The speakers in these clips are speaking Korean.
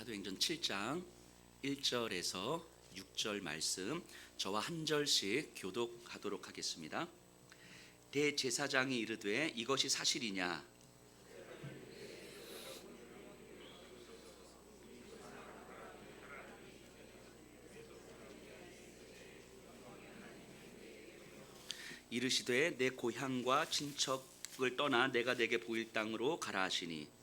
사도행전 7장 1절에서 6절 말씀 저와 한 절씩 교독하도록 하겠습니다. 대제사장이 이르되 이것이 사실이냐? 이르시되 내 고향과 친척을 떠나 내가 내게 보일 땅으로 가라 하시니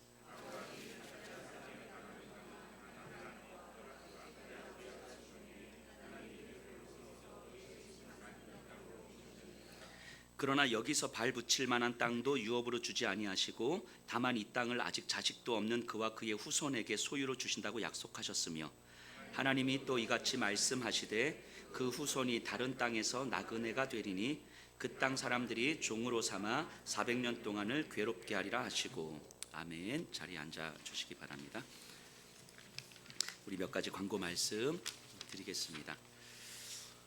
그러나 여기서 발 붙일 만한 땅도 유업으로 주지 아니하시고 다만 이 땅을 아직 자식도 없는 그와 그의 후손에게 소유로 주신다고 약속하셨으며 하나님이 또 이같이 말씀하시되 그 후손이 다른 땅에서 나그네가 되리니 그 땅 사람들이 종으로 삼아 400년 동안을 괴롭게 하리라 하시고. 아멘. 자리에 앉아 주시기 바랍니다. 우리 몇 가지 광고 말씀 드리겠습니다.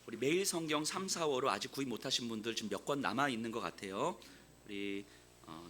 우리 매일 성경 3, 4호로 아직 구입 못하신 분들 지금 몇 권 남아 있는 것 같아요. 우리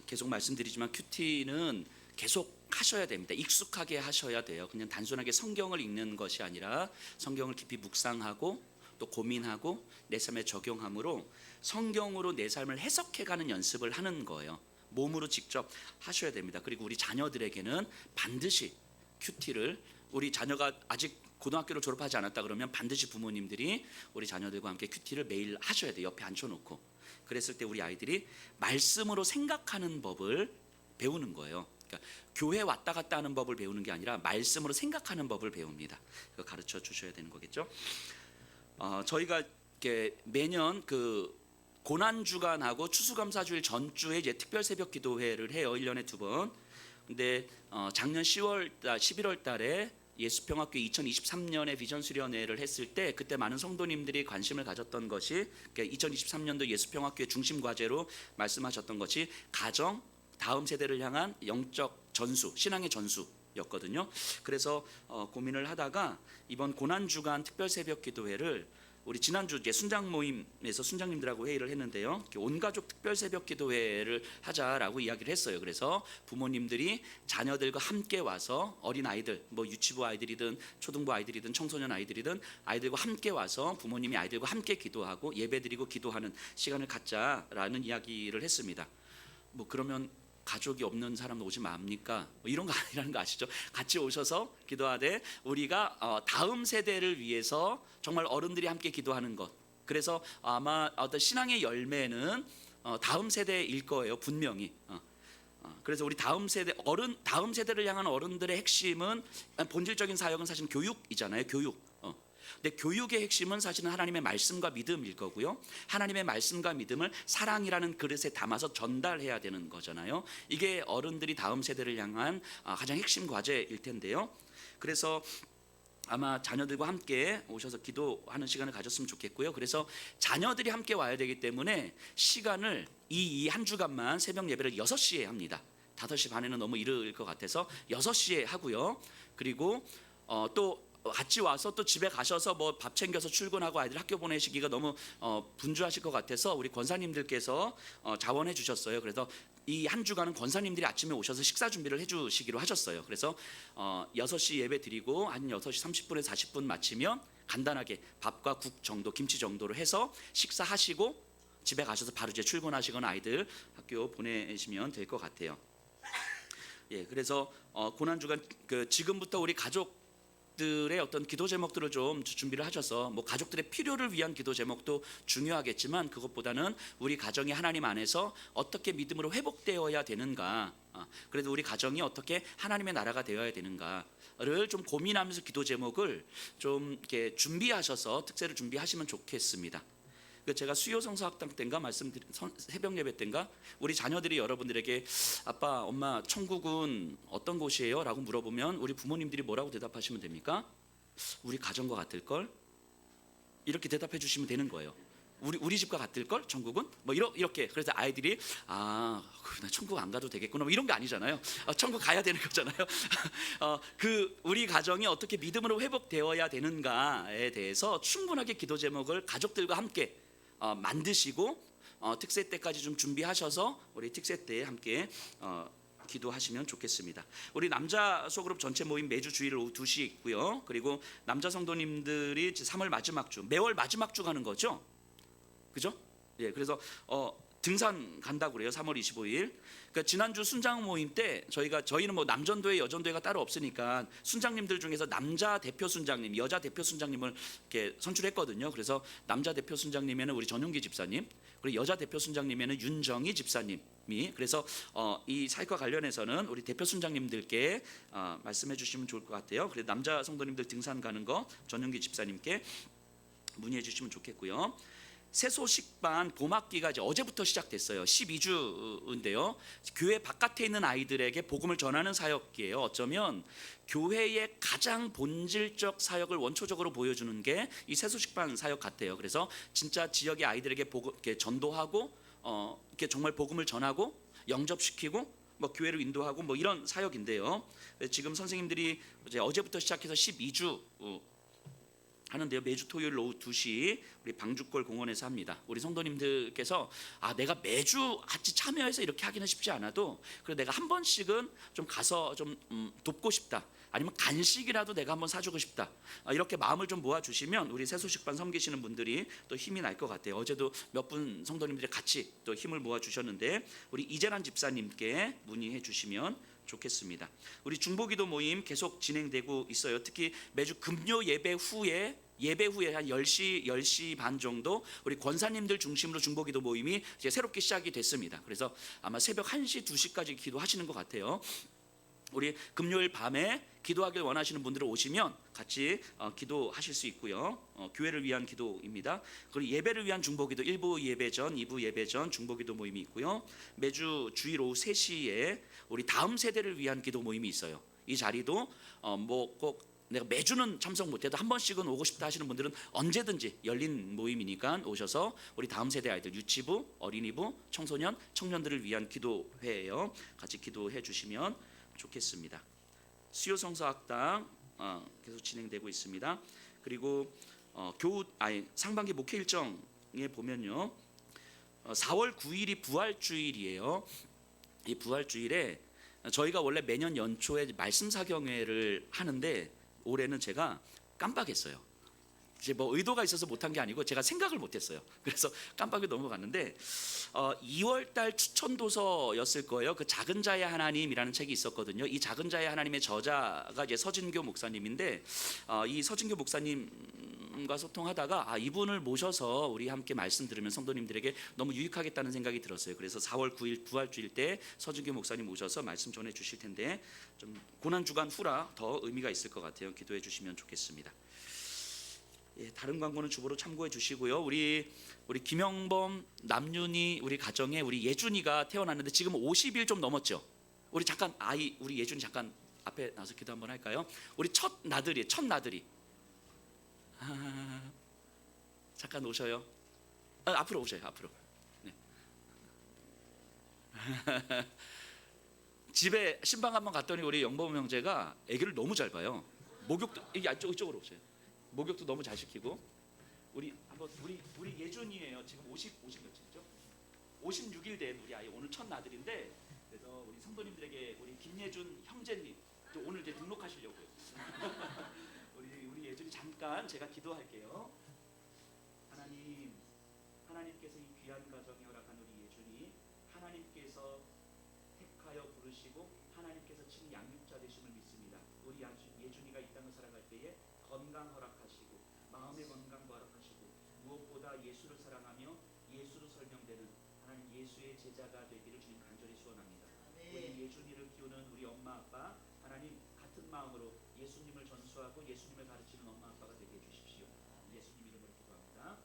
계속 말씀드리지만 큐티는 계속 하셔야 됩니다. 익숙하게 하셔야 돼요. 그냥 단순하게 성경을 읽는 것이 아니라 성경을 깊이 묵상하고 또 고민하고 내 삶에 적용함으로 성경으로 내 삶을 해석해가는 연습을 하는 거예요. 몸으로 직접 하셔야 됩니다. 그리고 우리 자녀들에게는 반드시 큐티를, 우리 자녀가 아직 고등학교를 졸업하지 않았다 그러면 반드시 부모님들이 우리 자녀들과 함께 큐티를 매일 하셔야 돼요. 옆에 앉혀놓고. 그랬을 때 우리 아이들이 말씀으로 생각하는 법을 배우는 거예요. 그러니까 교회 왔다 갔다 하는 법을 배우는 게 아니라 말씀으로 생각하는 법을 배웁니다. 그거 가르쳐 주셔야 되는 거겠죠. 저희가 이렇게 매년 그 고난주간하고 추수감사주일 전주에 이제 특별 새벽 기도회를 해요. 1년에 2번. 근데 작년 11월 달에 예수평학교 2023년에 비전 수련회를 했을 때 그때 많은 성도님들이 관심을 가졌던 것이 2023년도 예수평학교의 중심 과제로 말씀하셨던 것이 가정, 다음 세대를 향한 영적 전수, 신앙의 전수였거든요. 그래서 고민을 하다가 이번 고난주간 특별 새벽 기도회를 우리 지난주 이제 순장 모임에서 순장님들하고 회의를 했는데요. 온가족 특별 새벽 기도회를 하자라고 이야기를 했어요. 그래서 부모님들이 자녀들과 함께 와서 어린 아이들, 뭐 유치부 아이들이든 초등부 아이들이든 청소년 아이들이든 아이들과 함께 와서 부모님이 아이들과 함께 기도하고 예배드리고 기도하는 시간을 갖자라는 이야기를 했습니다. 뭐 그러면 가족이 없는 사람 오지 맙니까? 뭐 이런 거 아니라는 거 아시죠? 같이 오셔서 기도하되 우리가 다음 세대를 위해서 정말 어른들이 함께 기도하는 것. 그래서 아마 어떤 신앙의 열매는 다음 세대일 거예요, 분명히. 그래서 우리 다음 세대를 향한 어른들의 핵심은 본질적인 사역은 사실 교육이잖아요, 교육. 근데 교육의 핵심은 사실은 하나님의 말씀과 믿음일 거고요. 하나님의 말씀과 믿음을 사랑이라는 그릇에 담아서 전달해야 되는 거잖아요. 이게 어른들이 다음 세대를 향한 가장 핵심 과제일 텐데요. 그래서 아마 자녀들과 함께 오셔서 기도하는 시간을 가졌으면 좋겠고요. 그래서 자녀들이 함께 와야 되기 때문에 시간을 이 한 주간만 새벽 예배를 6시에 합니다. 5시 반에는 너무 이를 것 같아서 6시에 하고요. 그리고 또 같이 와서 또 집에 가셔서 뭐 밥 챙겨서 출근하고 아이들 학교 보내시기가 너무 분주하실 것 같아서 우리 권사님들께서 자원해 주셨어요. 그래서 이 한 주간은 권사님들이 아침에 오셔서 식사 준비를 해주시기로 하셨어요. 그래서 6시 예배 드리고 한 6시 30분에서 40분 마치면 간단하게 밥과 국 정도, 김치 정도로 해서 식사하시고 집에 가셔서 바로 이제 출근하시거나 아이들 학교 보내시면 될 것 같아요. 예, 그래서 고난주간 지금부터 우리 가족들의 어떤 기도 제목들을 좀 준비를 하셔서 뭐 가족들의 필요를 위한 기도 제목도 중요하겠지만 그것보다는 우리 가정이 하나님 안에서 어떻게 믿음으로 회복되어야 되는가, 그래도 우리 가정이 어떻게 하나님의 나라가 되어야 되는가를 좀 고민하면서 기도 제목을 좀 이렇게 준비하셔서 특세를 준비하시면 좋겠습니다. 제가 수요 성서학당 때인가 말씀드린 새벽 예배 때인가 우리 자녀들이 여러분들에게 아빠, 엄마, 천국은 어떤 곳이에요? 라고 물어보면 우리 부모님들이 뭐라고 대답하시면 됩니까? 우리 가정과 같을걸? 이렇게 대답해 주시면 되는 거예요. 우리 집과 같을걸? 천국은? 뭐 이렇게. 그래서 아이들이 나 천국 안 가도 되겠구나, 뭐 이런 게 아니잖아요. 천국 가야 되는 거잖아요. 우리 가정이 어떻게 믿음으로 회복되어야 되는가에 대해서 충분하게 기도 제목을 가족들과 함께 만드시고 특세 때까지 좀 준비하셔서 우리 특세 때 함께 기도하시면 좋겠습니다. 우리 남자 소그룹 전체 모임 매주 주일 오후 2시에 있고요. 그리고 남자 성도님들이 3월 마지막 주, 매월 마지막 주 가는 거죠? 그죠? 예, 그래서 등산 간다고 그래요. 3월 25일. 그러니까 지난주 순장 모임 때 저희는 뭐 남전도회 여전도회가 따로 없으니까 순장님들 중에서 남자 대표 순장님, 여자 대표 순장님을 이렇게 선출했거든요. 그래서 남자 대표 순장님에는 우리 전용기 집사님, 그리고 여자 대표 순장님에는 윤정희 집사님이, 그래서 이 사역과 관련해서는 우리 대표 순장님들께 말씀해 주시면 좋을 것 같아요. 그래서 남자 성도님들 등산 가는 거 전용기 집사님께 문의해 주시면 좋겠고요. 새소식반 봄학기가 이제 어제부터 시작됐어요. 12주인데요. 교회 바깥에 있는 아이들에게 복음을 전하는 사역이에요. 어쩌면 교회의 가장 본질적 사역을 원초적으로 보여주는 게 이 새소식반 사역 같아요. 그래서 진짜 지역의 아이들에게 이렇게 전도하고 이렇게 정말 복음을 전하고 영접시키고 뭐 교회를 인도하고 뭐 이런 사역인데요. 지금 선생님들이 이제 어제부터 시작해서 12주 하는데요. 매주 토요일 오후 2시 우리 방주골 공원에서 합니다. 우리 성도님들께서 내가 매주 같이 참여해서 이렇게 하기는 쉽지 않아도 그래 내가 한 번씩은 좀 가서 좀 돕고 싶다. 아니면 간식이라도 내가 한번 사주고 싶다. 이렇게 마음을 좀 모아주시면 우리 새소식반 섬기시는 분들이 또 힘이 날 것 같아요. 어제도 몇 분 성도님들이 같이 또 힘을 모아주셨는데 우리 이재란 집사님께 문의해 주시면 좋겠습니다. 우리 중보기도 모임 계속 진행되고 있어요. 특히 매주 금요 예배 후에 한 10시 반 정도 우리 권사님들 중심으로 중보기도 모임이 이제 새롭게 시작이 됐습니다. 그래서 아마 새벽 1시, 2시까지 기도하시는 것 같아요. 우리 금요일 밤에 기도하길 원하시는 분들은 오시면 같이 기도하실 수 있고요. 교회를 위한 기도입니다. 그리고 예배를 위한 중보기도 1부 예배전, 2부 예배전 중보기도 모임이 있고요. 매주 주일 오후 3시에 우리 다음 세대를 위한 기도 모임이 있어요. 이 자리도 뭐 꼭 내가 매주는 참석 못해도 한 번씩은 오고 싶다 하시는 분들은 언제든지 열린 모임이니까 오셔서 우리 다음 세대 아이들 유치부, 어린이부, 청소년, 청년들을 위한 기도회예요. 같이 기도해 주시면 좋겠습니다. 수요성서학당 계속 진행되고 있습니다. 그리고 상반기 목회 일정에 보면요, 4월 9일이 부활주일이에요. 이 부활주일에 저희가 원래 매년 연초에 말씀 사경회를 하는데 올해는 제가 깜빡했어요. 이제 뭐 의도가 있어서 못한 게 아니고 제가 생각을 못했어요. 그래서 깜빡이 넘어갔는데 2월달 추천도서였을 거예요. 그 작은 자의 하나님이라는 책이 있었거든요. 이 작은 자의 하나님의 저자가 이제 서진교 목사님인데 이 서진교 목사님과 소통하다가 이분을 모셔서 우리 함께 말씀 들으면 성도님들에게 너무 유익하겠다는 생각이 들었어요. 그래서 4월 9일 부활주일 때 서진교 목사님 모셔서 말씀 전해 주실 텐데 좀 고난주간 후라 더 의미가 있을 것 같아요. 기도해 주시면 좋겠습니다. 예, 다른 광고는 주보로 참고해 주시고요. 우리 김영범, 남윤이 우리 가정에 우리 예준이가 태어났는데 지금 50일 좀 넘었죠. 우리 잠깐 우리 예준이 잠깐 앞에 나서 기도 한번 할까요? 우리 첫 나들이 잠깐 오셔요. 앞으로 오셔요. 앞으로. 네. 집에 신방 한번 갔더니 우리 영범 형제가 아기를 너무 잘 봐요. 목욕도 이쪽으로 오세요. 목욕도 너무 잘 시키고 우리 예준이에요. 지금 50 며칠이죠? 56일 된 우리 아이 오늘 첫 나들인데 그래서 우리 성도님들에게 우리 김예준 형제님 또 오늘 이제 등록하시려고요. 우리 예준이 잠깐 제가 기도할게요. 하나님께서 이 귀한 가정에 허락한 우리 예준이 하나님께서 택하여 부르시고 하나님께서 친히 양육자 되심을 믿습니다. 우리 예준이가 이 땅을 살아갈 때에 건강 허락하시고 마음의 건강도 허락하시고 무엇보다 예수를 사랑하며 예수로 설명되는 하나님 예수의 제자가 되기를 주님 간절히 소원합니다. 우리 예준이를 키우는 우리 엄마 아빠 하나님 같은 마음으로 예수님을 전수하고 예수님을 가르치는 엄마 아빠가 되게 해주십시오. 예수님 이름으로 기도합니다.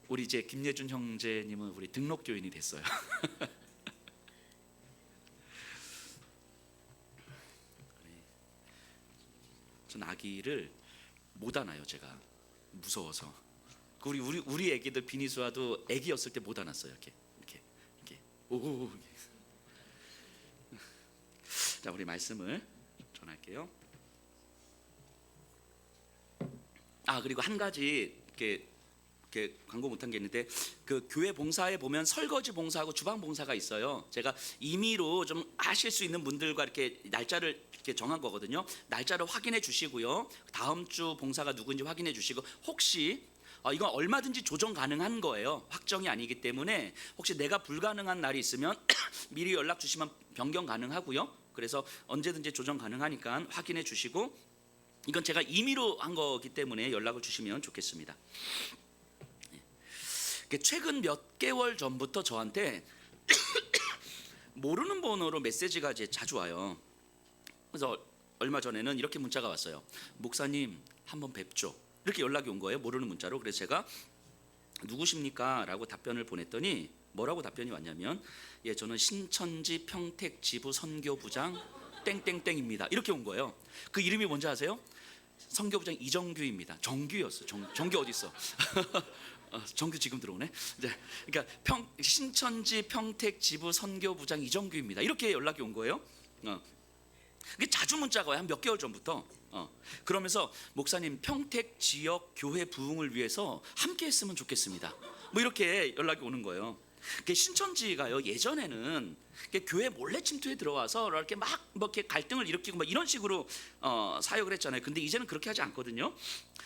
우리 이제 김예준 형제님은 우리 등록교인이 됐어요. 전 아기를 못 안아요. 제가 무서워서. 우리 애기들 비니수아도 애기였을 때 못 안았어요. 이렇게 오. 자, 우리 말씀을 전할게요. 그리고 한 가지 이렇게 이렇게 광고 못한 게 있는데 그 교회 봉사에 보면 설거지 봉사하고 주방 봉사가 있어요. 제가 임의로 좀 하실 수 있는 분들과 이렇게 날짜를 이렇게 정한 거거든요. 날짜를 확인해 주시고요. 다음 주 봉사가 누구인지 확인해 주시고 혹시 이건 얼마든지 조정 가능한 거예요. 확정이 아니기 때문에 혹시 내가 불가능한 날이 있으면 미리 연락 주시면 변경 가능하고요. 그래서 언제든지 조정 가능하니까 확인해 주시고 이건 제가 임의로 한 거기 때문에 연락을 주시면 좋겠습니다. 최근 몇 개월 전부터 저한테 모르는 번호로 메시지가 이제 자주 와요. 그래서 얼마 전에는 이렇게 문자가 왔어요. 목사님 한번 뵙죠. 이렇게 연락이 온 거예요. 모르는 문자로. 그래서 제가 누구십니까? 라고 답변을 보냈더니 뭐라고 답변이 왔냐면 예, 저는 신천지 평택 지부 선교부장 땡땡땡입니다. 이렇게 온 거예요. 그 이름이 뭔지 아세요? 선교부장 이정규입니다. 정규였어. 정규 어디 있어? 정규 지금 들어오네. 그러니까 신천지 평택 지부 선교부장 이정규입니다. 이렇게 연락이 온 거예요. 그게 자주 문자가 와요. 한 몇 개월 전부터. 그러면서 목사님 평택 지역 교회 부흥을 위해서 함께 했으면 좋겠습니다. 뭐 이렇게 연락이 오는 거예요. 신천지가요 예전에는 교회 몰래 침투에 들어와서 이렇게 막 뭐 이렇게 갈등을 일으키고 막 이런 식으로 사역을 했잖아요. 근데 이제는 그렇게 하지 않거든요.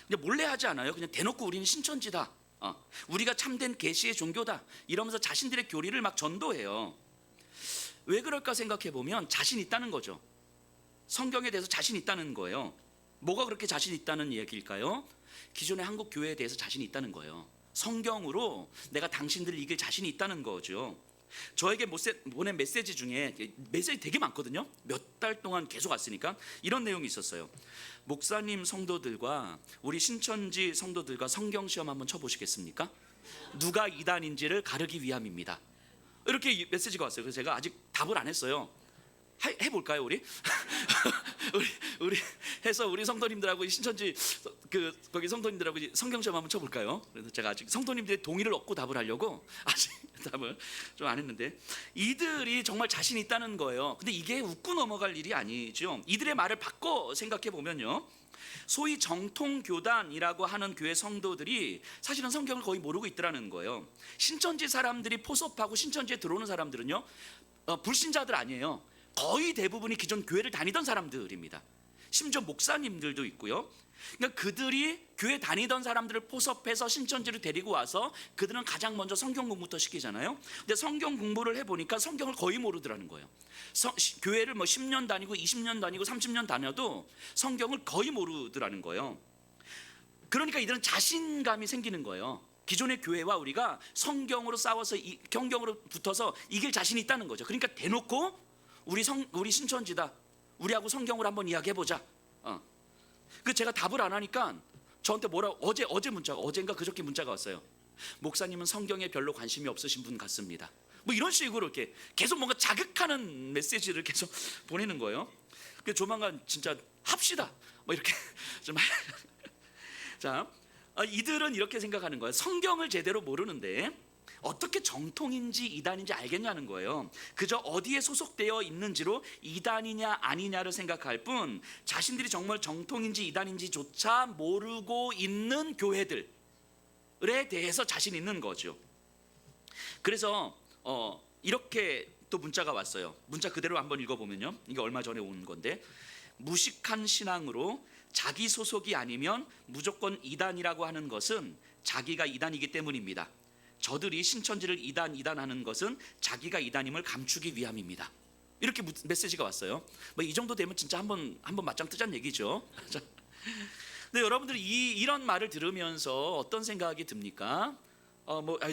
그냥 몰래 하지 않아요. 그냥 대놓고 우리는 신천지다. 우리가 참된 계시의 종교다. 이러면서 자신들의 교리를 막 전도해요. 왜 그럴까 생각해 보면 자신 있다는 거죠. 성경에 대해서 자신 있다는 거예요. 뭐가 그렇게 자신 있다는 얘기일까요? 기존의 한국 교회에 대해서 자신 있다는 거예요. 성경으로 내가 당신들을 이길 자신이 있다는 거죠. 저에게 보낸 메시지 중에 메시지 되게 많거든요. 몇 달 동안 계속 왔으니까 이런 내용이 있었어요. 목사님 성도들과 우리 신천지 성도들과 성경 시험 한번 쳐보시겠습니까? 누가 이단인지를 가르기 위함입니다. 이렇게 메시지가 왔어요. 그래서 제가 아직 답을 안 했어요. 해볼까요 우리? 우리 해서 우리 성도님들하고 신천지 거기 성도님들하고 성경 시험 한번 쳐볼까요? 그래서 제가 아직 성도님들의 동의를 얻고 답을 하려고 아직 답을 좀 안 했는데 이들이 정말 자신 있다는 거예요. 근데 이게 웃고 넘어갈 일이 아니죠. 이들의 말을 바꿔 생각해 보면요. 소위 정통교단이라고 하는 교회 성도들이 사실은 성경을 거의 모르고 있더라는 거예요. 신천지 사람들이 포섭하고 신천지에 들어오는 사람들은요 불신자들 아니에요. 거의 대부분이 기존 교회를 다니던 사람들입니다. 심지어 목사님들도 있고요. 그러니까 그들이 교회 다니던 사람들을 포섭해서 신천지를 데리고 와서 그들은 가장 먼저 성경 공부부터 시키잖아요. 근데 성경 공부를 해보니까 성경을 거의 모르더라는 거예요. 교회를 뭐 10년 다니고 20년 다니고 30년 다녀도 성경을 거의 모르더라는 거예요. 그러니까 이들은 자신감이 생기는 거예요. 기존의 교회와 우리가 성경으로 싸워서 경경으로 붙어서 이길 자신이 있다는 거죠. 그러니까 대놓고 우리 신천지다. 우리하고 성경으로 한번 이야기해보자. 그 제가 답을 안 하니까 저한테 어제인가 그저께 문자가 왔어요. 목사님은 성경에 별로 관심이 없으신 분 같습니다. 뭐 이런 식으로 이렇게 계속 뭔가 자극하는 메시지를 계속 보내는 거예요. 그 조만간 진짜 합시다. 뭐 이렇게 좀 자, 이들은 이렇게 생각하는 거예요. 성경을 제대로 모르는데 어떻게 정통인지 이단인지 알겠냐는 거예요. 그저 어디에 소속되어 있는지로 이단이냐 아니냐를 생각할 뿐 자신들이 정말 정통인지 이단인지조차 모르고 있는 교회들에 대해서 자신 있는 거죠. 그래서 이렇게 또 문자가 왔어요. 문자 그대로 한번 읽어보면요. 이게 얼마 전에 온 건데 무식한 신앙으로 자기 소속이 아니면 무조건 이단이라고 하는 것은 자기가 이단이기 때문입니다. 저들이 신천지를 이단하는 것은 자기가 이단임을 감추기 위함입니다. 이렇게 메시지가 왔어요. 뭐 이 정도 되면 진짜 한번 맞짱 뜨자는 얘기죠. 근데 여러분들이 이런 말을 들으면서 어떤 생각이 듭니까?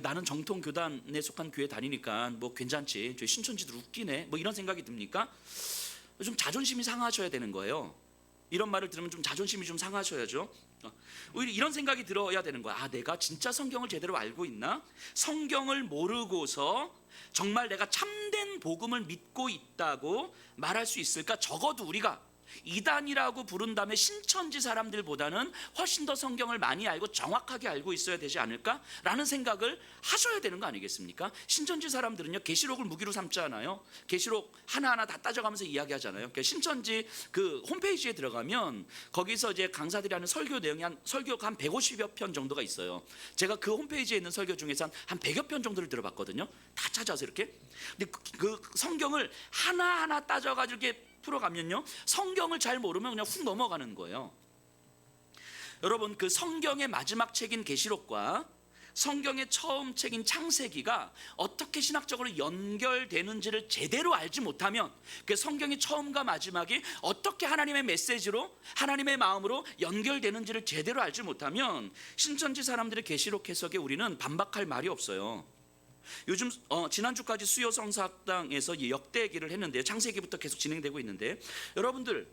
나는 정통 교단에 속한 교회 다니니까 뭐 괜찮지. 저 신천지들 웃기네. 뭐 이런 생각이 듭니까? 좀 자존심이 상하셔야 되는 거예요. 이런 말을 들으면 좀 자존심이 좀 상하셔야죠. 오히려 이런 생각이 들어야 되는 거야. 내가 진짜 성경을 제대로 알고 있나? 성경을 모르고서 정말 내가 참된 복음을 믿고 있다고 말할 수 있을까? 적어도 우리가 이단이라고 부른 다음에 신천지 사람들보다는 훨씬 더 성경을 많이 알고 정확하게 알고 있어야 되지 않을까라는 생각을 하셔야 되는 거 아니겠습니까? 신천지 사람들은요, 계시록을 무기로 삼지 않아요. 계시록 하나하나 다 따져가면서 이야기하잖아요. 신천지 그 홈페이지에 들어가면 거기서 이제 강사들이 하는 설교 내용이 설교가 한 150여 편 정도가 있어요. 제가 그 홈페이지에 있는 설교 중에서 한 100여 편 정도를 들어봤거든요. 다 찾아서 이렇게. 근데 그 성경을 하나하나 따져가지고 이렇게 풀어가면요, 성경을 잘 모르면 그냥 훅 넘어가는 거예요. 여러분, 그 성경의 마지막 책인 계시록과 성경의 처음 책인 창세기가 어떻게 신학적으로 연결되는지를 제대로 알지 못하면, 그 성경의 처음과 마지막이 어떻게 하나님의 메시지로, 하나님의 마음으로 연결되는지를 제대로 알지 못하면 신천지 사람들의 계시록 해석에 우리는 반박할 말이 없어요. 요즘 지난주까지 수요 성사학당에서 역대기를 했는데요, 창세기부터 계속 진행되고 있는데, 여러분들,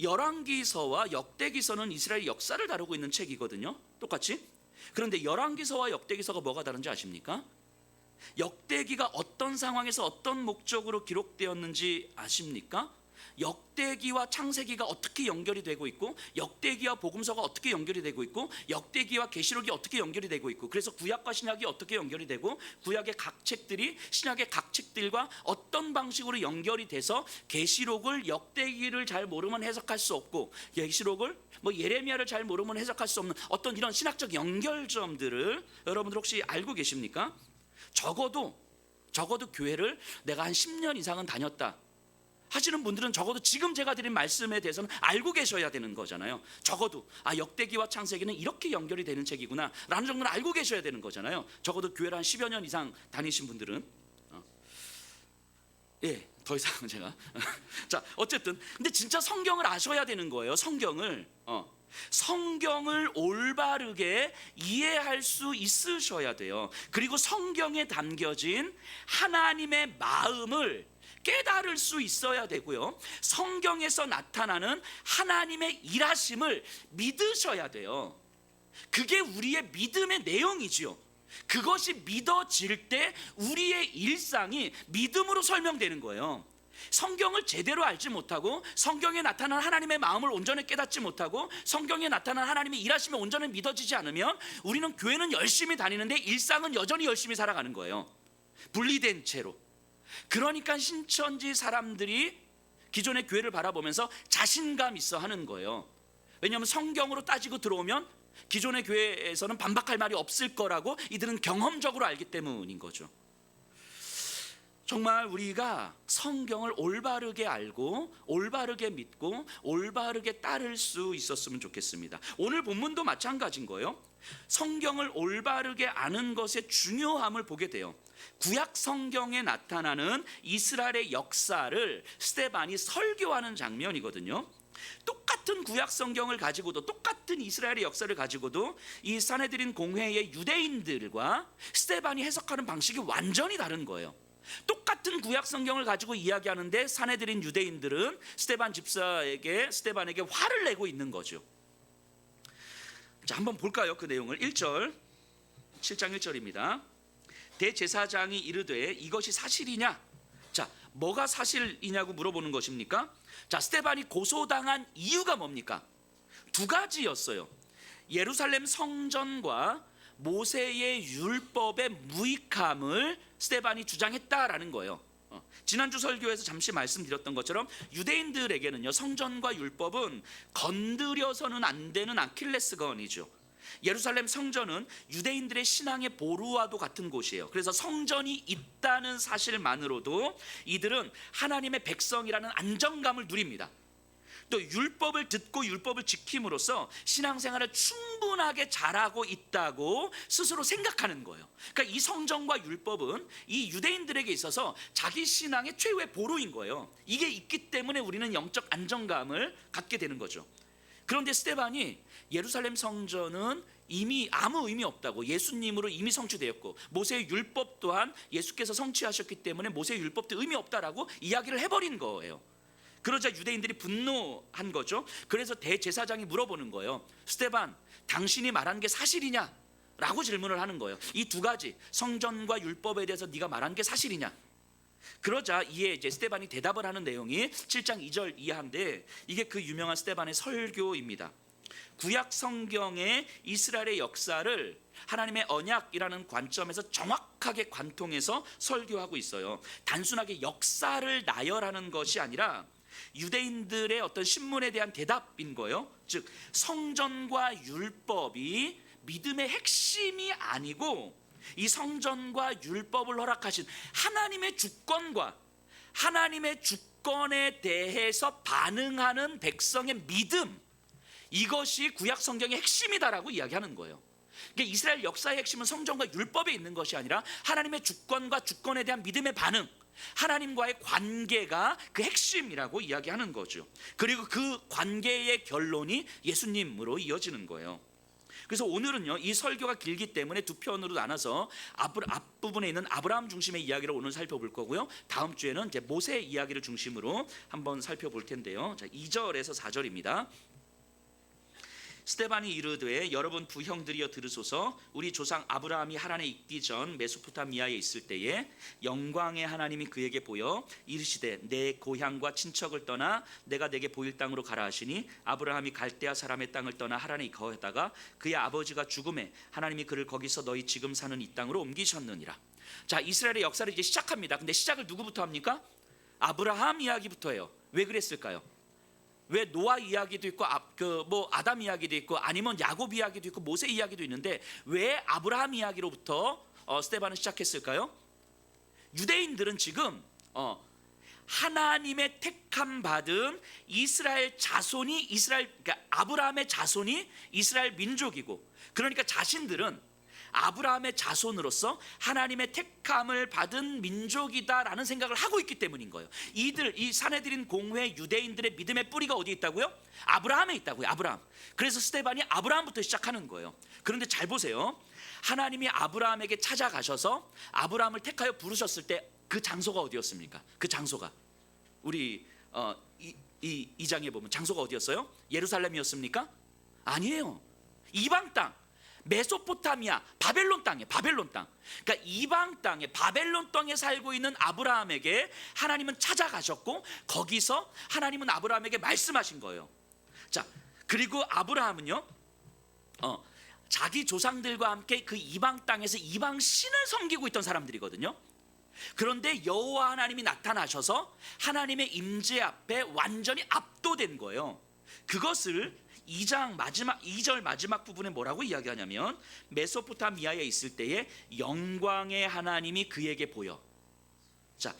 열왕기서와 역대기서는 이스라엘 역사를 다루고 있는 책이거든요, 똑같이. 그런데 열왕기서와 역대기서가 뭐가 다른지 아십니까? 역대기가 어떤 상황에서 어떤 목적으로 기록되었는지 아십니까? 역대기와 창세기가 어떻게 연결이 되고 있고, 역대기와 복음서가 어떻게 연결이 되고 있고, 역대기와 계시록이 어떻게 연결이 되고 있고, 그래서 구약과 신약이 어떻게 연결이 되고, 구약의 각 책들이 신약의 각 책들과 어떤 방식으로 연결이 돼서 계시록을, 역대기를 잘 모르면 해석할 수 없고, 계시록을 예레미야를 잘 모르면 해석할 수 없는 어떤 이런 신학적 연결점들을 여러분들 혹시 알고 계십니까? 적어도 교회를 내가 한 10년 이상은 다녔다 하시는 분들은 적어도 지금 제가 드린 말씀에 대해서는 알고 계셔야 되는 거잖아요. 적어도 역대기와 창세기는 이렇게 연결이 되는 책이구나 라는 정도는 알고 계셔야 되는 거잖아요. 적어도 교회를 한 10여 년 이상 다니신 분들은. 예, 더 이상은 제가 자, 어쨌든 근데 진짜 성경을 아셔야 되는 거예요. 성경을 올바르게 이해할 수 있으셔야 돼요. 그리고 성경에 담겨진 하나님의 마음을 깨달을 수 있어야 되고요, 성경에서 나타나는 하나님의 일하심을 믿으셔야 돼요. 그게 우리의 믿음의 내용이지요. 그것이 믿어질 때 우리의 일상이 믿음으로 설명되는 거예요. 성경을 제대로 알지 못하고, 성경에 나타난 하나님의 마음을 온전히 깨닫지 못하고, 성경에 나타난 하나님의 일하심이 온전히 믿어지지 않으면 우리는 교회는 열심히 다니는데 일상은 여전히 열심히 살아가는 거예요, 분리된 채로. 그러니까 신천지 사람들이 기존의 교회를 바라보면서 자신감 있어 하는 거예요. 왜냐하면 성경으로 따지고 들어오면 기존의 교회에서는 반박할 말이 없을 거라고 이들은 경험적으로 알기 때문인 거죠. 정말 우리가 성경을 올바르게 알고 올바르게 믿고 올바르게 따를 수 있었으면 좋겠습니다. 오늘 본문도 마찬가지인 거예요. 성경을 올바르게 아는 것의 중요함을 보게 돼요. 구약 성경에 나타나는 이스라엘의 역사를 스데반이 설교하는 장면이거든요. 똑같은 구약 성경을 가지고도, 똑같은 이스라엘의 역사를 가지고도 이 산헤드린 공회의 유대인들과 스데반이 해석하는 방식이 완전히 다른 거예요. 똑같은 구약 성경을 가지고 이야기하는데 산헤드린 유대인들은 스데반에게 화를 내고 있는 거죠. 자, 한번 볼까요? 그 내용을. 7장 1절입니다. 대제사장이 이르되 이것이 사실이냐? 자, 뭐가 사실이냐고 물어보는 것입니까? 자, 스데반이 고소당한 이유가 뭡니까? 두 가지였어요. 예루살렘 성전과 모세의 율법의 무익함을 스데반이 주장했다라는 거예요. 지난주 설교에서 잠시 말씀드렸던 것처럼 유대인들에게는요, 성전과 율법은 건드려서는 안 되는 아킬레스건이죠. 예루살렘 성전은 유대인들의 신앙의 보루와도 같은 곳이에요. 그래서 성전이 있다는 사실만으로도 이들은 하나님의 백성이라는 안정감을 누립니다. 또 율법을 듣고 율법을 지킴으로써 신앙생활을 충분하게 잘하고 있다고 스스로 생각하는 거예요. 그러니까 이 성전과 율법은 이 유대인들에게 있어서 자기 신앙의 최후의 보루인 거예요. 이게 있기 때문에 우리는 영적 안정감을 갖게 되는 거죠. 그런데 스데반이 예루살렘 성전은 이미 아무 의미 없다고, 예수님으로 이미 성취되었고 모세의 율법 또한 예수께서 성취하셨기 때문에 모세의 율법도 의미 없다라고 이야기를 해버린 거예요. 그러자 유대인들이 분노한 거죠. 그래서 대제사장이 물어보는 거예요. 스데반, 당신이 말한 게 사실이냐? 라고 질문을 하는 거예요. 이 두 가지, 성전과 율법에 대해서 네가 말한 게 사실이냐? 그러자 이에 이제 스데반이 대답을 하는 내용이 7장 2절 이하인데, 이게 그 유명한 스데반의 설교입니다. 구약 성경의 이스라엘의 역사를 하나님의 언약이라는 관점에서 정확하게 관통해서 설교하고 있어요. 단순하게 역사를 나열하는 것이 아니라 유대인들의 어떤 신문에 대한 대답인 거예요. 즉 성전과 율법이 믿음의 핵심이 아니고 이 성전과 율법을 허락하신 하나님의 주권과 하나님의 주권에 대해서 반응하는 백성의 믿음, 이것이 구약 성경의 핵심이다라고 이야기하는 거예요. 그러니까 이스라엘 역사의 핵심은 성전과 율법에 있는 것이 아니라 하나님의 주권과 주권에 대한 믿음의 반응, 하나님과의 관계가 그 핵심이라고 이야기하는 거죠. 그리고 그 관계의 결론이 예수님으로 이어지는 거예요. 그래서 오늘은요, 이 설교가 길기 때문에 두 편으로 나눠서 앞부분에 있는 아브라함 중심의 이야기를 오늘 살펴볼 거고요, 다음 주에는 이제 모세 이야기를 중심으로 한번 살펴볼 텐데요. 자, 2절에서 4절입니다. 스데반이 이르되 여러분 부형들이여 들으소서. 우리 조상 아브라함이 하란에 있기 전 메소포타미아에 있을 때에 영광의 하나님이 그에게 보여 이르시되 내 고향과 친척을 떠나 내가 내게 보일 땅으로 가라 하시니 아브라함이 갈대아 사람의 땅을 떠나 하란에 거하다가 그의 아버지가 죽음에 하나님이 그를 거기서 너희 지금 사는 이 땅으로 옮기셨느니라. 자, 이스라엘의 역사를 이제 시작합니다. 근데 시작을 누구부터 합니까? 아브라함 이야기부터 해요. 왜 그랬을까요? 왜 노아 이야기도 있고 아담 이야기도 있고 아니면 야곱 이야기도 있고 모세 이야기도 있는데 왜 아브라함 이야기로부터 스데반은 시작했을까요? 유대인들은 지금 하나님의 택함 받은 이스라엘 자손이 그러니까 아브라함의 자손이 이스라엘 민족이고, 그러니까 자신들은 아브라함의 자손으로서 하나님의 택함을 받은 민족이다라는 생각을 하고 있기 때문인 거예요. 이 사내들인 공회 유대인들의 믿음의 뿌리가 어디에 있다고요? 아브라함에 있다고요. 아브라함. 그래서 스데반이 아브라함부터 시작하는 거예요. 그런데 잘 보세요. 하나님이 아브라함에게 찾아가셔서 아브라함을 택하여 부르셨을 때 그 장소가 어디였습니까? 그 장소가 우리 이 장에 보면 장소가 어디였어요? 예루살렘이었습니까? 아니에요. 이방 땅, 메소포타미아, 바벨론 땅에 바벨론 땅. 그러니까 이방 땅에 바벨론 땅에 살고 있는 아브라함에게 하나님은 찾아가셨고 거기서 하나님은 아브라함에게 말씀하신 거예요. 자, 그리고 아브라함은요, 자기 조상들과 함께 그 이방 땅에서 이방 신을 섬기고 있던 사람들이거든요. 그런데 여호와 하나님이 나타나셔서 하나님의 임재 앞에 완전히 압도된 거예요. 그것을 2절 마지막 부분에 뭐라고 이야기하냐면 메소포타미아에 있을 때에 영광의 하나님이 그에게 보여. 자,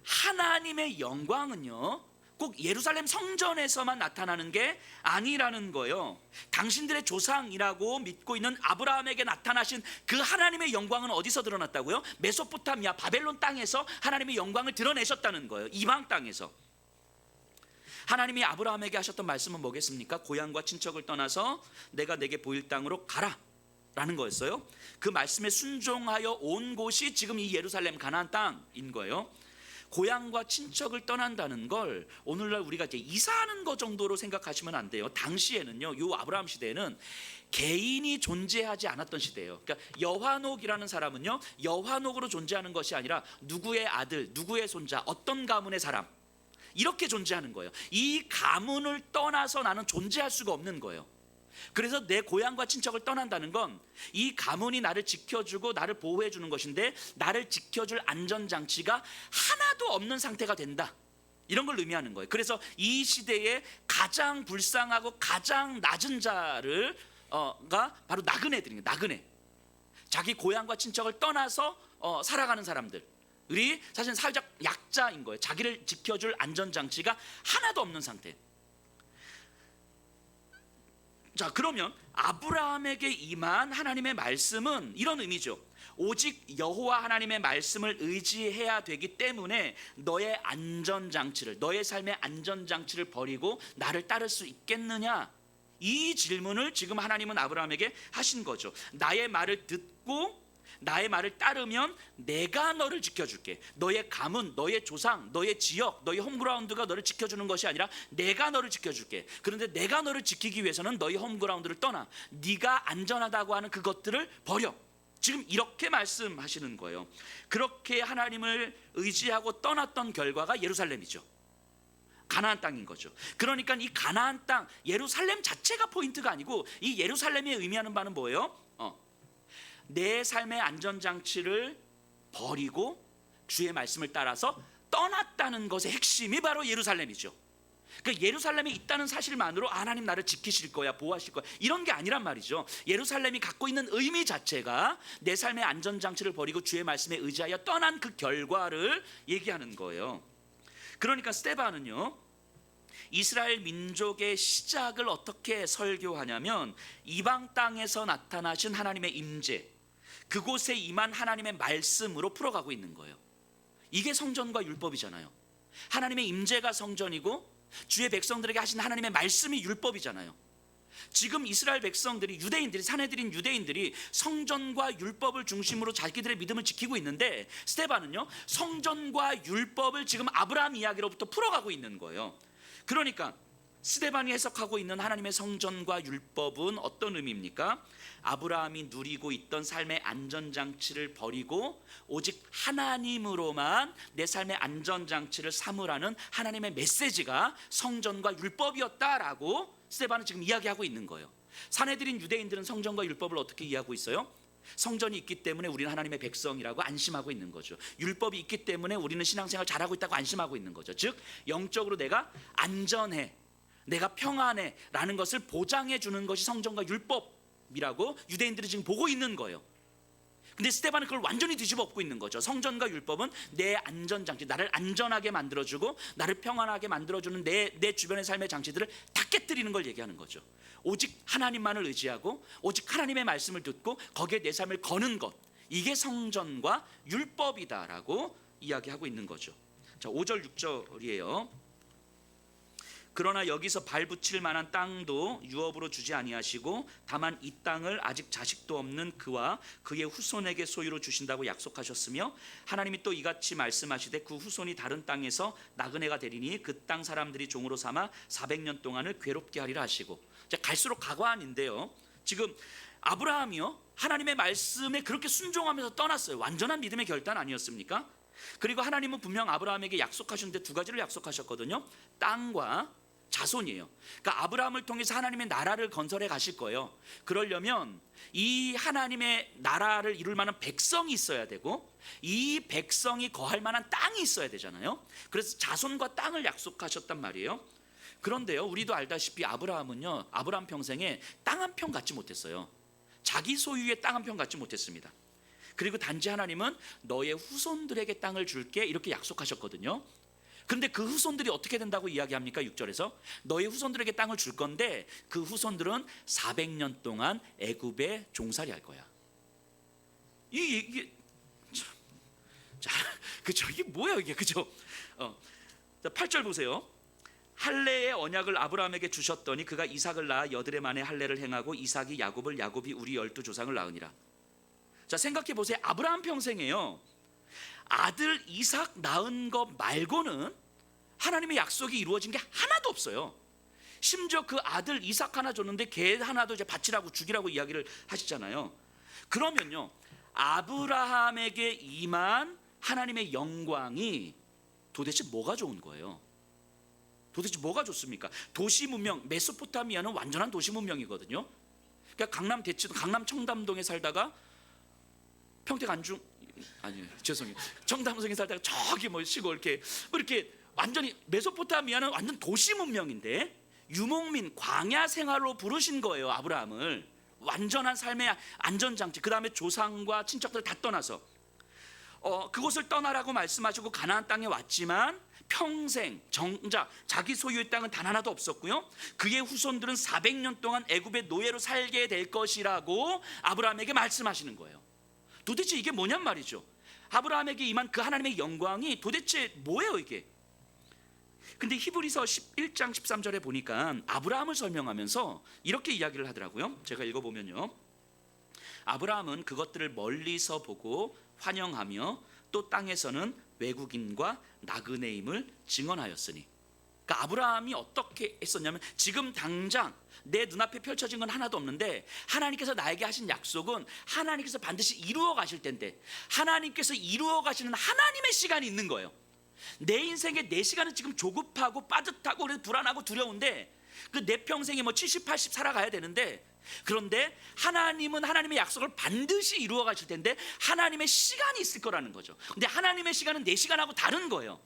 하나님의 영광은요 꼭 예루살렘 성전에서만 나타나는 게 아니라는 거예요. 당신들의 조상이라고 믿고 있는 아브라함에게 나타나신 그 하나님의 영광은 어디서 드러났다고요? 메소포타미아, 바벨론 땅에서 하나님의 영광을 드러내셨다는 거예요. 이방 땅에서. 하나님이 아브라함에게 하셨던 말씀은 뭐겠습니까? 고향과 친척을 떠나서 내가 내게 보일 땅으로 가라 라는 거였어요. 그 말씀에 순종하여 온 곳이 지금 이 예루살렘 가나안 땅인 거예요. 고향과 친척을 떠난다는 걸 오늘날 우리가 이제 이사하는 것 정도로 생각하시면 안 돼요. 당시에는요, 요 아브라함 시대에는 개인이 존재하지 않았던 시대예요. 그러니까 여화녹이라는 사람은요, 여화녹으로 존재하는 것이 아니라 누구의 아들, 누구의 손자, 어떤 가문의 사람, 이렇게 존재하는 거예요. 이 가문을 떠나서 나는 존재할 수가 없는 거예요. 그래서 내 고향과 친척을 떠난다는 건 이 가문이 나를 지켜주고 나를 보호해 주는 것인데 나를 지켜줄 안전장치가 하나도 없는 상태가 된다, 이런 걸 의미하는 거예요. 그래서 이 시대에 가장 불쌍하고 가장 낮은 자를 가 바로 나그네들이에요. 나그네. 자기 고향과 친척을 떠나서 살아가는 사람들, 우리 사실 사회적 약자인 거예요. 자기를 지켜줄 안전장치가 하나도 없는 상태. 자, 그러면 아브라함에게 임한 하나님의 말씀은 이런 의미죠. 오직 여호와 하나님의 말씀을 의지해야 되기 때문에 너의 안전장치를, 너의 삶의 안전장치를 버리고 나를 따를 수 있겠느냐, 이 질문을 지금 하나님은 아브라함에게 하신 거죠. 나의 말을 듣고 나의 말을 따르면 내가 너를 지켜줄게. 너의 가문, 너의 조상, 너의 지역, 너의 홈그라운드가 너를 지켜주는 것이 아니라 내가 너를 지켜줄게. 그런데 내가 너를 지키기 위해서는 너의 홈그라운드를 떠나 네가 안전하다고 하는 그것들을 버려. 지금 이렇게 말씀하시는 거예요. 그렇게 하나님을 의지하고 떠났던 결과가 예루살렘이죠. 가나안 땅인 거죠. 그러니까 이 가나안 땅, 예루살렘 자체가 포인트가 아니고 이 예루살렘이 의미하는 바는 뭐예요? 내 삶의 안전장치를 버리고 주의 말씀을 따라서 떠났다는 것의 핵심이 바로 예루살렘이죠. 그 예루살렘에 있다는 사실만으로 하나님 나를 지키실 거야, 보호하실 거야, 이런 게 아니란 말이죠. 예루살렘이 갖고 있는 의미 자체가 내 삶의 안전장치를 버리고 주의 말씀에 의지하여 떠난 그 결과를 얘기하는 거예요. 그러니까 스데반은요, 이스라엘 민족의 시작을 어떻게 설교하냐면 이방 땅에서 나타나신 하나님의 임재, 그곳에 임한 하나님의 말씀으로 풀어가고 있는 거예요. 이게 성전과 율법이잖아요. 하나님의 임재가 성전이고 주의 백성들에게 하신 하나님의 말씀이 율법이잖아요. 지금 이스라엘 백성들이, 유대인들이, 사내들인 유대인들이 성전과 율법을 중심으로 자기들의 믿음을 지키고 있는데 스데반은요, 성전과 율법을 지금 아브라함 이야기로부터 풀어가고 있는 거예요. 그러니까 스데반이 해석하고 있는 하나님의 성전과 율법은 어떤 의미입니까? 아브라함이 누리고 있던 삶의 안전장치를 버리고 오직 하나님으로만 내 삶의 안전장치를 삼으라는 하나님의 메시지가 성전과 율법이었다라고 스데반은 지금 이야기하고 있는 거예요. 사내들인 유대인들은 성전과 율법을 어떻게 이해하고 있어요? 성전이 있기 때문에 우리는 하나님의 백성이라고 안심하고 있는 거죠. 율법이 있기 때문에 우리는 신앙생활 잘하고 있다고 안심하고 있는 거죠. 즉 영적으로 내가 안전해, 내가 평안해 라는 것을 보장해 주는 것이 성전과 율법이라고 유대인들이 지금 보고 있는 거예요. 근데 스데반은 그걸 완전히 뒤집어 엎고 있는 거죠. 성전과 율법은 내 안전장치, 나를 안전하게 만들어주고 나를 평안하게 만들어주는 내 주변의 삶의 장치들을 다 깨뜨리는 걸 얘기하는 거죠. 오직 하나님만을 의지하고 오직 하나님의 말씀을 듣고 거기에 내 삶을 거는 것, 이게 성전과 율법이다라고 이야기하고 있는 거죠. 자, 5절 6절이에요. 그러나 여기서 발붙일 만한 땅도 유업으로 주지 아니하시고 다만 이 땅을 아직 자식도 없는 그와 그의 후손에게 소유로 주신다고 약속하셨으며 하나님이 또 이같이 말씀하시되 그 후손이 다른 땅에서 나그네가 되리니 그 땅 사람들이 종으로 삼아 400년 동안을 괴롭게 하리라 하시고, 이제 갈수록 가관인데요. 지금 아브라함이요, 하나님의 말씀에 그렇게 순종하면서 떠났어요. 완전한 믿음의 결단 아니었습니까? 그리고 하나님은 분명 아브라함에게 약속하셨는데 두 가지를 약속하셨거든요. 땅과 자손이에요. 그러니까 아브라함을 통해서 하나님의 나라를 건설해 가실 거예요. 그러려면 이 하나님의 나라를 이룰 만한 백성이 있어야 되고 이 백성이 거할 만한 땅이 있어야 되잖아요. 그래서 자손과 땅을 약속하셨단 말이에요. 그런데요, 우리도 알다시피 아브라함은요, 아브라함 평생에 땅 한 평 갖지 못했어요. 자기 소유의 땅 한 평 갖지 못했습니다. 그리고 단지 하나님은 너의 후손들에게 땅을 줄게 이렇게 약속하셨거든요. 근데 그 후손들이 어떻게 된다고 이야기합니까? 6절에서 너희 후손들에게 땅을 줄 건데 그 후손들은 400년 동안 애굽에 종살이 할 거야. 이게 참, 자, 그죠? 이게 뭐야 이게, 그죠? 8절 보세요. 할례의 언약을 아브라함에게 주셨더니 그가 이삭을 낳아 여드레 만에 할례를 행하고 이삭이 야곱을, 야곱이 우리 12조상을 낳으니라. 자, 생각해 보세요. 아브라함 평생에요, 아들 이삭 낳은 것 말고는 하나님의 약속이 이루어진 게 하나도 없어요. 심지어 그 아들 이삭 하나 줬는데 개 하나도 이제 바치라고 죽이라고 이야기를 하시잖아요. 그러면요, 아브라함에게 임한 하나님의 영광이 도대체 뭐가 좋은 거예요? 도대체 뭐가 좋습니까? 도시 문명, 메소포타미아는 완전한 도시 문명이거든요. 그러니까 강남 대치동, 강남 청담동에 살다가 평택 안중, 아니요, 죄송해요, 청담동에 살다가 저기 뭐 시골 이렇게 완전히 메소포타미아는 완전 도시 문명인데 유목민 광야 생활로 부르신 거예요. 아브라함을 완전한 삶의 안전장치, 그 다음에 조상과 친척들 다 떠나서 그곳을 떠나라고 말씀하시고 가나안 땅에 왔지만 평생 정작 자기 소유의 땅은 단 하나도 없었고요. 그의 후손들은 400년 동안 애굽의 노예로 살게 될 것이라고 아브라함에게 말씀하시는 거예요. 도대체 이게 뭐냔 말이죠. 아브라함에게 임한 그 하나님의 영광이 도대체 뭐예요 이게? 근데 히브리서 11장 13절에 보니까 아브라함을 설명하면서 이렇게 이야기를 하더라고요. 제가 읽어보면요, 아브라함은 그것들을 멀리서 보고 환영하며 또 땅에서는 외국인과 나그네임을 증언하였으니. 그러니까 아브라함이 어떻게 했었냐면, 지금 당장 내 눈앞에 펼쳐진 건 하나도 없는데 하나님께서 나에게 하신 약속은 하나님께서 반드시 이루어 가실 텐데, 하나님께서 이루어 가시는 하나님의 시간이 있는 거예요. 내 인생에 내 시간은 지금 조급하고 빠듯하고 그래서 불안하고 두려운데, 그 내 평생에 뭐 70, 80 살아가야 되는데, 그런데 하나님은 하나님의 약속을 반드시 이루어 가실 텐데 하나님의 시간이 있을 거라는 거죠. 근데 하나님의 시간은 내 시간하고 다른 거예요.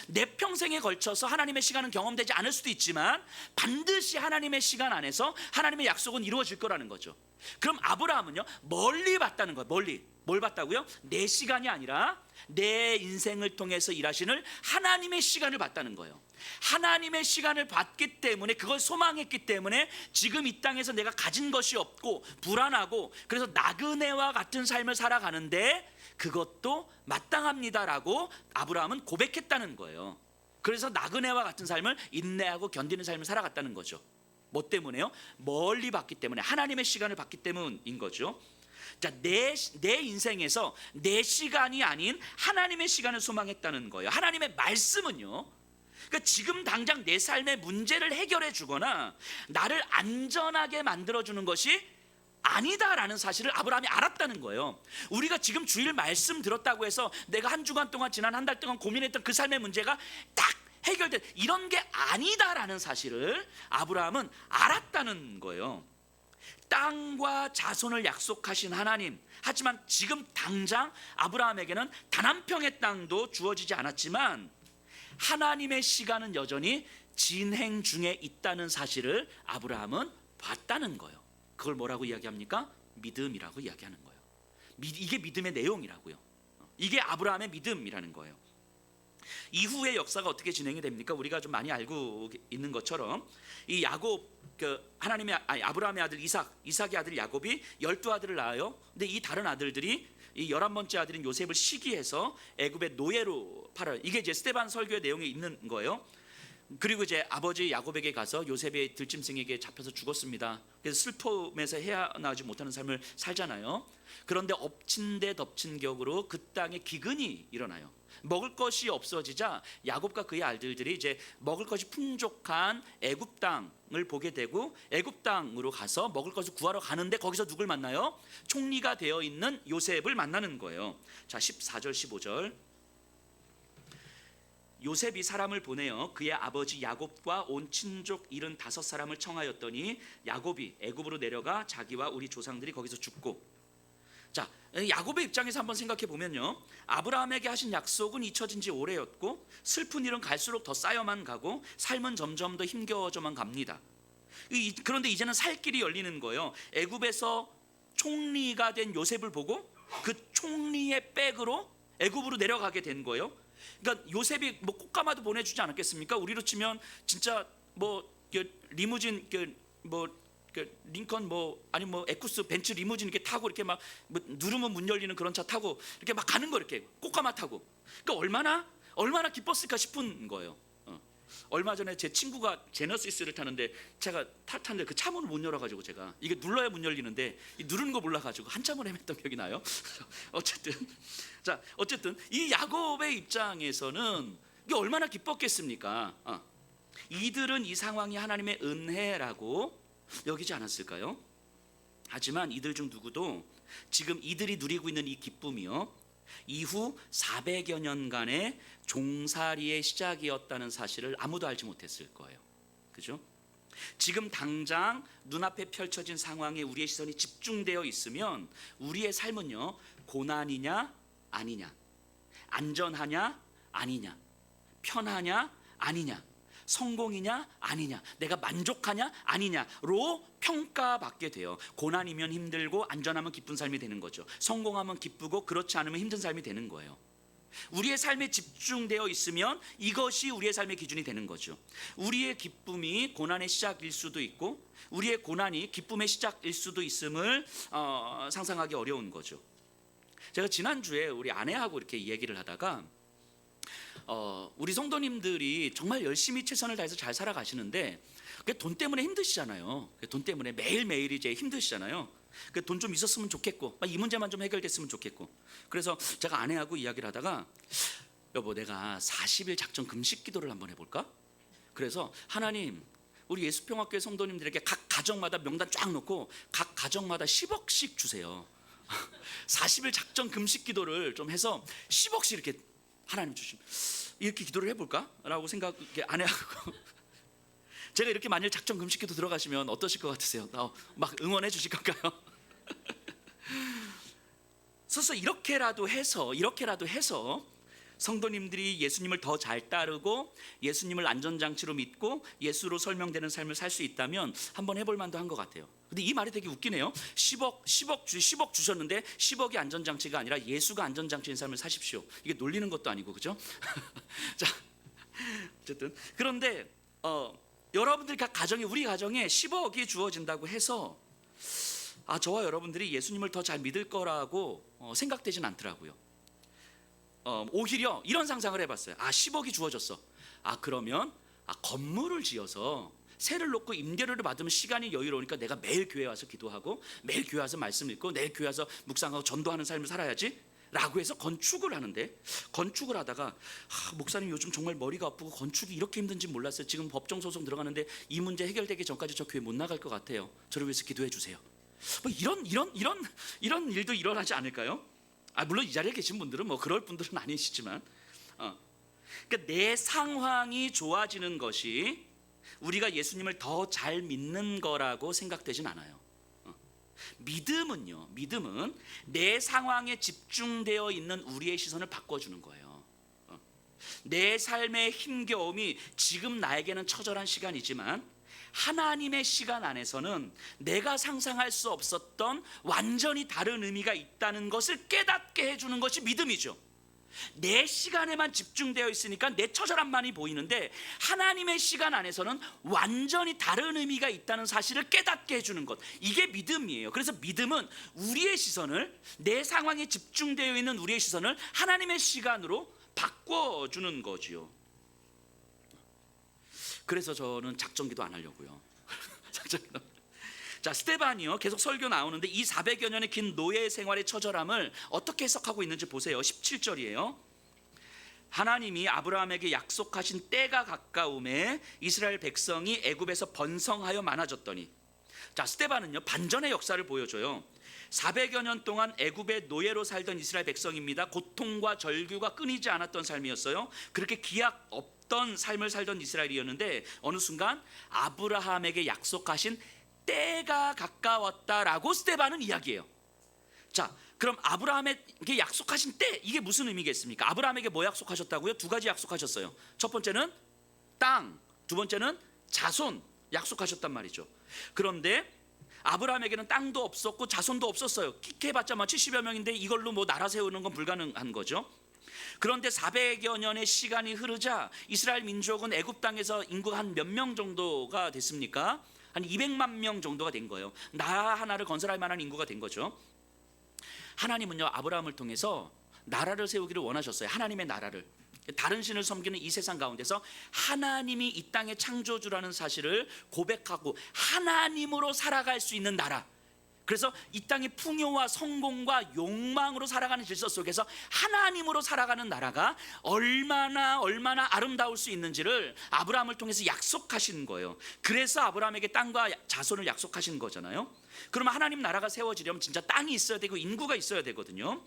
내 평생에 걸쳐서 하나님의 시간은 경험되지 않을 수도 있지만 반드시 하나님의 시간 안에서 하나님의 약속은 이루어질 거라는 거죠. 그럼 아브라함은요, 멀리 봤다는 거예요. 멀리. 뭘 봤다고요? 내 시간이 아니라 내 인생을 통해서 일하시는 하나님의 시간을 봤다는 거예요. 하나님의 시간을 봤기 때문에, 그걸 소망했기 때문에 지금 이 땅에서 내가 가진 것이 없고 불안하고 그래서 나그네와 같은 삶을 살아가는데 그것도 마땅합니다라고 아브라함은 고백했다는 거예요. 그래서 나그네와 같은 삶을 인내하고 견디는 삶을 살아갔다는 거죠. 뭐 때문에요? 멀리 봤기 때문에, 하나님의 시간을 봤기 때문인 거죠. 자, 내 인생에서 내 시간이 아닌 하나님의 시간을 소망했다는 거예요. 하나님의 말씀은요, 그러니까 지금 당장 내 삶의 문제를 해결해 주거나 나를 안전하게 만들어주는 것이 아니다라는 사실을 아브라함이 알았다는 거예요. 우리가 지금 주일 말씀 들었다고 해서 내가 한 주간 동안, 지난 한 달 동안 고민했던 그 삶의 문제가 딱 해결된, 이런 게 아니다라는 사실을 아브라함은 알았다는 거예요. 땅과 자손을 약속하신 하나님, 하지만 지금 당장 아브라함에게는 단 한 평의 땅도 주어지지 않았지만 하나님의 시간은 여전히 진행 중에 있다는 사실을 아브라함은 봤다는 거예요. 그걸 뭐라고 이야기합니까? 믿음이라고 이야기하는 거예요. 이게 믿음의 내용이라고요. 이게 아브라함의 믿음이라는 거예요. 이후의 역사가 어떻게 진행이 됩니까? 우리가 좀 많이 알고 있는 것처럼 이 야곱, 아브라함의 아들 이삭의 아들 야곱이 12아들을 낳아요. 근데 이 다른 아들들이, 이 11번째 아들인 요셉을 시기해서 애굽의 노예로 팔아요. 이게 이제 스데반 설교의 내용에 있는 거예요. 그리고 이제 아버지 야곱에게 가서 요셉의 들짐승에게 잡혀서 죽었습니다. 그래서 슬픔에서 헤어나지 못하는 삶을 살잖아요. 그런데 엎친 데 덮친 격으로 그 땅에 기근이 일어나요. 먹을 것이 없어지자 야곱과 그의 아들들이 이제 먹을 것이 풍족한 애굽 땅을 보게 되고 애굽 땅으로 가서 먹을 것을 구하러 가는데 거기서 누굴 만나요? 총리가 되어 있는 요셉을 만나는 거예요. 자, 14절 15절. 요셉이 사람을 보내어 그의 아버지 야곱과 온 친족 75사람을 청하였더니 야곱이 애굽으로 내려가 자기와 우리 조상들이 거기서 죽고. 자, 야곱의 입장에서 한번 생각해 보면요, 아브라함에게 하신 약속은 잊혀진 지 오래였고 슬픈 일은 갈수록 더 쌓여만 가고 삶은 점점 더 힘겨워져만 갑니다. 그런데 이제는 살 길이 열리는 거예요. 애굽에서 총리가 된 요셉을 보고 그 총리의 백으로 애굽으로 내려가게 된 거예요. 그러니까 요셉이 뭐 꽃가마도 보내주지 않았겠습니까? 우리로 치면 진짜 뭐 리무진, 링컨 아니 에쿠스 벤츠 리무진 이렇게 타고 이렇게 막 누르면 문 열리는 그런 차 타고 이렇게 막 가는 거, 이렇게 꽃가마 타고. 그러니까 얼마나 기뻤을까 싶은 거예요. 얼마 전에 제 친구가 제너시스를 타는데 제가 탔는데 그 차문을 못 열어가지고, 제가 이게 눌러야 문 열리는데 누르는 거 몰라가지고 한참을 헤맸던 기억이 나요. 어쨌든 이 야곱의 입장에서는 이게 얼마나 기뻤겠습니까? 이들은 이 상황이 하나님의 은혜라고 여기지 않았을까요? 하지만 이들 중 누구도 지금 이들이 누리고 있는 이 기쁨이요, 이후 400여 년간의 종살이의 시작이었다는 사실을 아무도 알지 못했을 거예요. 그죠? 지금 당장 눈앞에 펼쳐진 상황에 우리의 시선이 집중되어 있으면 우리의 삶은요, 고난이냐 아니냐, 안전하냐 아니냐, 편하냐 아니냐, 성공이냐 아니냐, 내가 만족하냐 아니냐로 평가받게 돼요. 고난이면 힘들고 안전하면 기쁜 삶이 되는 거죠. 성공하면 기쁘고 그렇지 않으면 힘든 삶이 되는 거예요. 우리의 삶에 집중되어 있으면 이것이 우리의 삶의 기준이 되는 거죠. 우리의 기쁨이 고난의 시작일 수도 있고 우리의 고난이 기쁨의 시작일 수도 있음을 상상하기 어려운 거죠. 제가 지난주에 우리 아내하고 이렇게 얘기를 하다가 우리 성도님들이 정말 열심히 최선을 다해서 잘 살아가시는데 돈 때문에 힘드시잖아요. 돈 때문에 매일매일이 이제 힘드시잖아요. 돈 좀 있었으면 좋겠고 이 문제만 좀 해결됐으면 좋겠고. 그래서 제가 아내하고 이야기를 하다가, 여보 내가 40일 작정 금식 기도를 한번 해볼까? 그래서 하나님, 우리 예수평화교회 성도님들에게 각 가정마다 명단 쫙 놓고 각 가정마다 10억씩 주세요. 40일 작정 금식 기도를 좀 해서 10억씩 이렇게 하나님 주시면 이렇게 기도를 해볼까? 라고 생각 안 해하고 제가 이렇게 만일 작정 금식 기도 들어가시면 어떠실 것 같으세요? 막 응원해 주실 건가요? 그래서 이렇게라도 해서 성도님들이 예수님을 더 잘 따르고 예수님을 안전장치로 믿고 예수로 설명되는 삶을 살 수 있다면 한번 해볼 만도 한 것 같아요. 근데 이 말이 되게 웃기네요. 10억 주셨는데 10억이 안전장치가 아니라 예수가 안전장치인 삶을 사십시오. 이게 놀리는 것도 아니고, 그죠? 자, 어쨌든 그런데 여러분들 각 가정에, 우리 가정에 10억이 주어진다고 해서 저와 여러분들이 예수님을 더 잘 믿을 거라고 생각되진 않더라고요. 오히려 이런 상상을 해봤어요. 10억이 주어졌어. 그러면 건물을 지어서 세를 놓고 임대료를 받으면 시간이 여유로우니까 내가 매일 교회 와서 기도하고 매일 교회 와서 말씀 읽고 매일 교회 와서 묵상하고 전도하는 삶을 살아야지 라고 해서 건축을 하는데, 건축을 하다가 목사님 요즘 정말 머리가 아프고 건축이 이렇게 힘든지 몰랐어요. 지금 법정 소송 들어가는데 이 문제 해결되기 전까지 저 교회 못 나갈 것 같아요. 저를 위해서 기도해 주세요. 뭐 이런 일도 일어나지 않을까요? 물론 이 자리에 계신 분들은 뭐 그럴 분들은 아니시지만, 그러니까 내 상황이 좋아지는 것이 우리가 예수님을 더 잘 믿는 거라고 생각되진 않아요. 믿음은 내 상황에 집중되어 있는 우리의 시선을 바꿔주는 거예요. 내 삶의 힘겨움이 지금 나에게는 처절한 시간이지만 하나님의 시간 안에서는 내가 상상할 수 없었던 완전히 다른 의미가 있다는 것을 깨닫게 해주는 것이 믿음이죠. 내 시간에만 집중되어 있으니까 내 처절함만이 보이는데 하나님의 시간 안에서는 완전히 다른 의미가 있다는 사실을 깨닫게 해주는 것, 이게 믿음이에요. 그래서 믿음은 우리의 시선을, 내 상황에 집중되어 있는 우리의 시선을 하나님의 시간으로 바꿔주는 거지요. 그래서 저는 작정기도 안 하려고요. 작정기도. 자, 스데반이요 계속 설교 나오는데 이 400여 년의 긴 노예 생활의 처절함을 어떻게 해석하고 있는지 보세요. 17절이에요. 하나님이 아브라함에게 약속하신 때가 가까움에 이스라엘 백성이 애굽에서 번성하여 많아졌더니, 자, 스데반은요 반전의 역사를 보여줘요. 400여 년 동안 애굽의 노예로 살던 이스라엘 백성입니다. 고통과 절규가 끊이지 않았던 삶이었어요. 그렇게 기약 없던 삶을 살던 이스라엘이었는데 어느 순간 아브라함에게 약속하신 때가 가까웠다라고 스데반은 이야기해요. 자, 그럼 아브라함에게 약속하신 때, 이게 무슨 의미겠습니까? 아브라함에게 뭐 약속하셨다고요? 두 가지 약속하셨어요. 첫 번째는 땅, 두 번째는 자손 약속하셨단 말이죠. 그런데 아브라함에게는 땅도 없었고 자손도 없었어요. 키케봤자 70여 명인데 이걸로 뭐 나라 세우는 건 불가능한 거죠. 그런데 400여 년의 시간이 흐르자 이스라엘 민족은 애굽 땅에서 인구가 한 몇 명 정도가 됐습니까? 한 200만 명 정도가 된 거예요. 나라 하나를 건설할 만한 인구가 된 거죠. 하나님은요 아브라함을 통해서 나라를 세우기를 원하셨어요. 하나님의 나라를. 다른 신을 섬기는 이 세상 가운데서 하나님이 이 땅의 창조주라는 사실을 고백하고 하나님으로 살아갈 수 있는 나라. 그래서 이 땅의 풍요와 성공과 욕망으로 살아가는 질서 속에서 하나님으로 살아가는 나라가 얼마나 아름다울 수 있는지를 아브라함을 통해서 약속하신 거예요. 그래서 아브라함에게 땅과 자손을 약속하신 거잖아요. 그러면 하나님 나라가 세워지려면 진짜 땅이 있어야 되고 인구가 있어야 되거든요.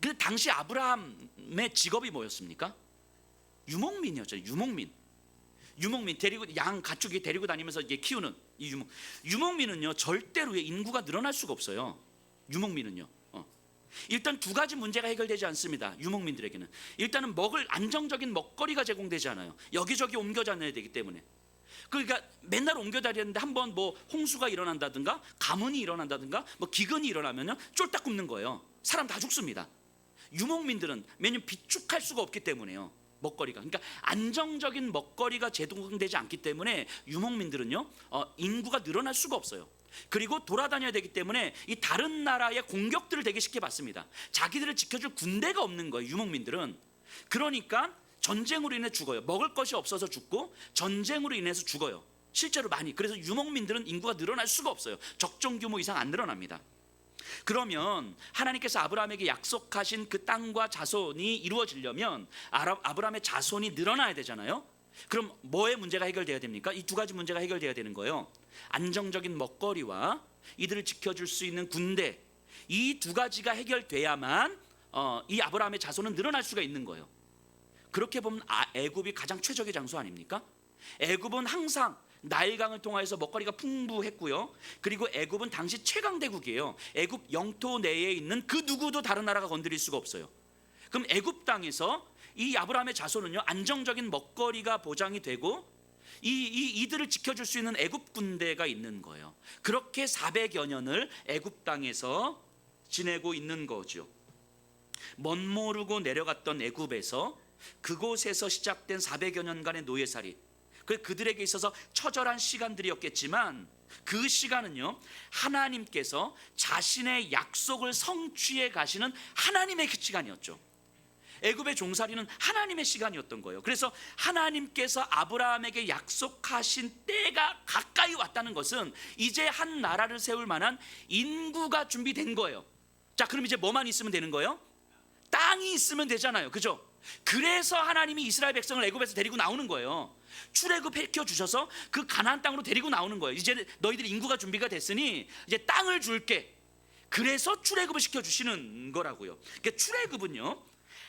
그 당시 아브라함의 직업이 뭐였습니까? 유목민이었죠. 유목민 데리고 양 가축이 데리고 다니면서 이게 키우는 이 유목민은요 절대로 인구가 늘어날 수가 없어요. 유목민은요 일단 두 가지 문제가 해결되지 않습니다. 유목민들에게는 일단은 안정적인 먹거리가 제공되지 않아요. 여기저기 옮겨 다녀야 되기 때문에. 그러니까 맨날 옮겨 다니는데 한번 뭐 홍수가 일어난다든가 가뭄이 일어난다든가 뭐 기근이 일어나면요 쫄딱 굶는 거예요. 사람 다 죽습니다. 유목민들은 매년 비축할 수가 없기 때문에요. 먹거리가, 그러니까 안정적인 먹거리가 제공되지 않기 때문에 유목민들은요 인구가 늘어날 수가 없어요. 그리고 돌아다녀야 되기 때문에 이 다른 나라의 공격들을 되게 쉽게 받습니다. 자기들을 지켜줄 군대가 없는 거예요. 유목민들은. 그러니까 전쟁으로 인해 죽어요. 먹을 것이 없어서 죽고 전쟁으로 인해서 죽어요. 실제로 많이. 그래서 유목민들은 인구가 늘어날 수가 없어요. 적정 규모 이상 안 늘어납니다. 그러면 하나님께서 아브라함에게 약속하신 그 땅과 자손이 이루어지려면 아브라함의 자손이 늘어나야 되잖아요. 그럼 뭐의 문제가 해결돼야 됩니까? 이 두 가지 문제가 해결돼야 되는 거예요. 안정적인 먹거리와 이들을 지켜줄 수 있는 군대, 이 두 가지가 해결돼야만 이 아브라함의 자손은 늘어날 수가 있는 거예요. 그렇게 보면 애굽이 가장 최적의 장소 아닙니까? 애굽은 항상 나일강을 통해서 먹거리가 풍부했고요. 그리고 애굽은 당시 최강대국이에요. 애굽 영토 내에 있는 그 누구도 다른 나라가 건드릴 수가 없어요. 그럼 애굽 땅에서 이 아브라함의 자손은요, 안정적인 먹거리가 보장이 되고 이들을 지켜줄 수 있는 애굽 군대가 있는 거예요. 그렇게 400여 년을 애굽 땅에서 지내고 있는 거죠. 멋모르고 내려갔던 애굽에서 그곳에서 시작된 400여 년간의 노예살이, 그들에게 있어서 처절한 시간들이었겠지만 그 시간은요, 하나님께서 자신의 약속을 성취해 가시는 하나님의 그 시간이었죠. 애굽의 종살이는 하나님의 시간이었던 거예요. 그래서 하나님께서 아브라함에게 약속하신 때가 가까이 왔다는 것은 이제 한 나라를 세울 만한 인구가 준비된 거예요. 자, 그럼 이제 뭐만 있으면 되는 거예요? 땅이 있으면 되잖아요. 그죠? 그래서 하나님이 이스라엘 백성을 애굽에서 데리고 나오는 거예요. 출애굽시켜 주셔서 그 가나안 땅으로 데리고 나오는 거예요. 이제 너희들이 인구가 준비가 됐으니 이제 땅을 줄게. 그래서 출애굽을 시켜 주시는 거라고요. 그러니까 출애굽은요,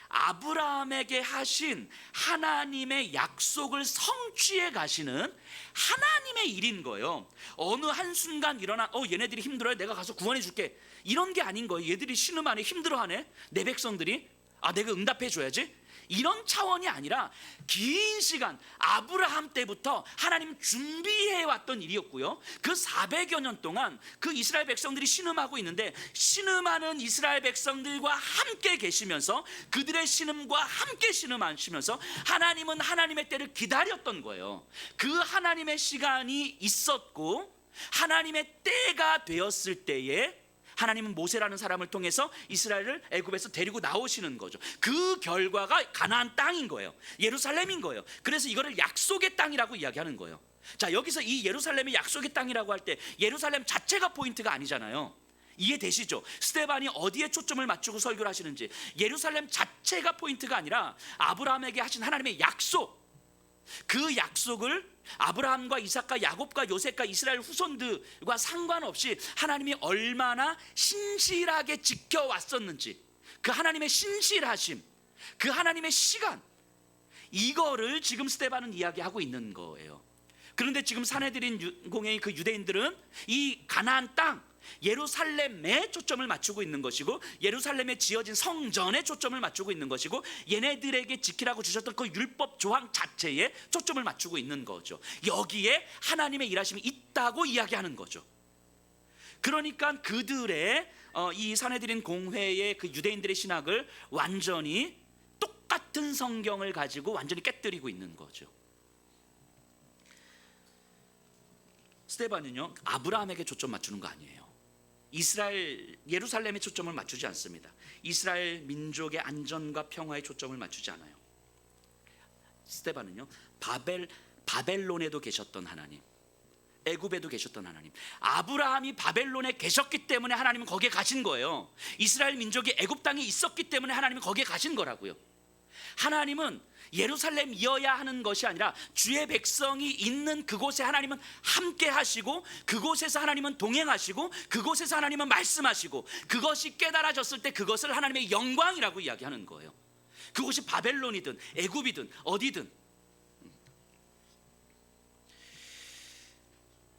아브라함에게 하신 하나님의 약속을 성취해 가시는 하나님의 일인 거예요. 어느 한순간 일어나 얘네들이 힘들어요, 내가 가서 구원해 줄게, 이런 게 아닌 거예요. 얘들이 신음하네, 힘들어하네, 내 백성들이, 내가 응답해 줘야지, 이런 차원이 아니라 긴 시간 아브라함 때부터 하나님 준비해 왔던 일이었고요. 그 400여 년 동안 그 이스라엘 백성들이 신음하고 있는데, 신음하는 이스라엘 백성들과 함께 계시면서 그들의 신음과 함께 신음하시면서 하나님은 하나님의 때를 기다렸던 거예요. 그 하나님의 시간이 있었고, 하나님의 때가 되었을 때에 하나님은 모세라는 사람을 통해서 이스라엘을 애굽에서 데리고 나오시는 거죠. 그 결과가 가나안 땅인 거예요. 예루살렘인 거예요. 그래서 이거를 약속의 땅이라고 이야기하는 거예요. 자, 여기서 이 예루살렘이 약속의 땅이라고 할 때 예루살렘 자체가 포인트가 아니잖아요. 이해되시죠? 스데반이 어디에 초점을 맞추고 설교를 하시는지. 예루살렘 자체가 포인트가 아니라 아브라함에게 하신 하나님의 약속, 그 약속을 아브라함과 이삭과 야곱과 요셉과 이스라엘 후손들과 상관없이 하나님이 얼마나 신실하게 지켜왔었는지, 그 하나님의 신실하심, 그 하나님의 시간, 이거를 지금 스데반은 이야기하고 있는 거예요. 그런데 지금 사내들인 공회의 그 유대인들은 이 가나안 땅 예루살렘에 초점을 맞추고 있는 것이고, 예루살렘에 지어진 성전에 초점을 맞추고 있는 것이고, 얘네들에게 지키라고 주셨던 그 율법 조항 자체에 초점을 맞추고 있는 거죠. 여기에 하나님의 일하심이 있다고 이야기하는 거죠. 그러니까 그들의 이 사내들인 공회의 그 유대인들의 신학을 완전히 똑같은 성경을 가지고 완전히 깨뜨리고 있는 거죠. 스데반은요, 아브라함에게 초점 맞추는 거 아니에요. 예루살렘에 초점을 맞추지 않습니다. 이스라엘 민족의 안전과 평화에 초점을 맞추지 않아요. 스데반은요, 바벨론에도 계셨던 하나님, 애굽에도 계셨던 하나님, 아브라함이 바벨론에 계셨기 때문에 하나님은 거기에 가신 거예요. 이스라엘 민족이 애굽 땅에 있었기 때문에 하나님은 거기에 가신 거라고요. 하나님은 예루살렘이어야 하는 것이 아니라 주의 백성이 있는 그곳에 하나님은 함께 하시고, 그곳에서 하나님은 동행하시고, 그곳에서 하나님은 말씀하시고, 그것이 깨달아졌을 때 그것을 하나님의 영광이라고 이야기하는 거예요. 그곳이 바벨론이든 애굽이든 어디든.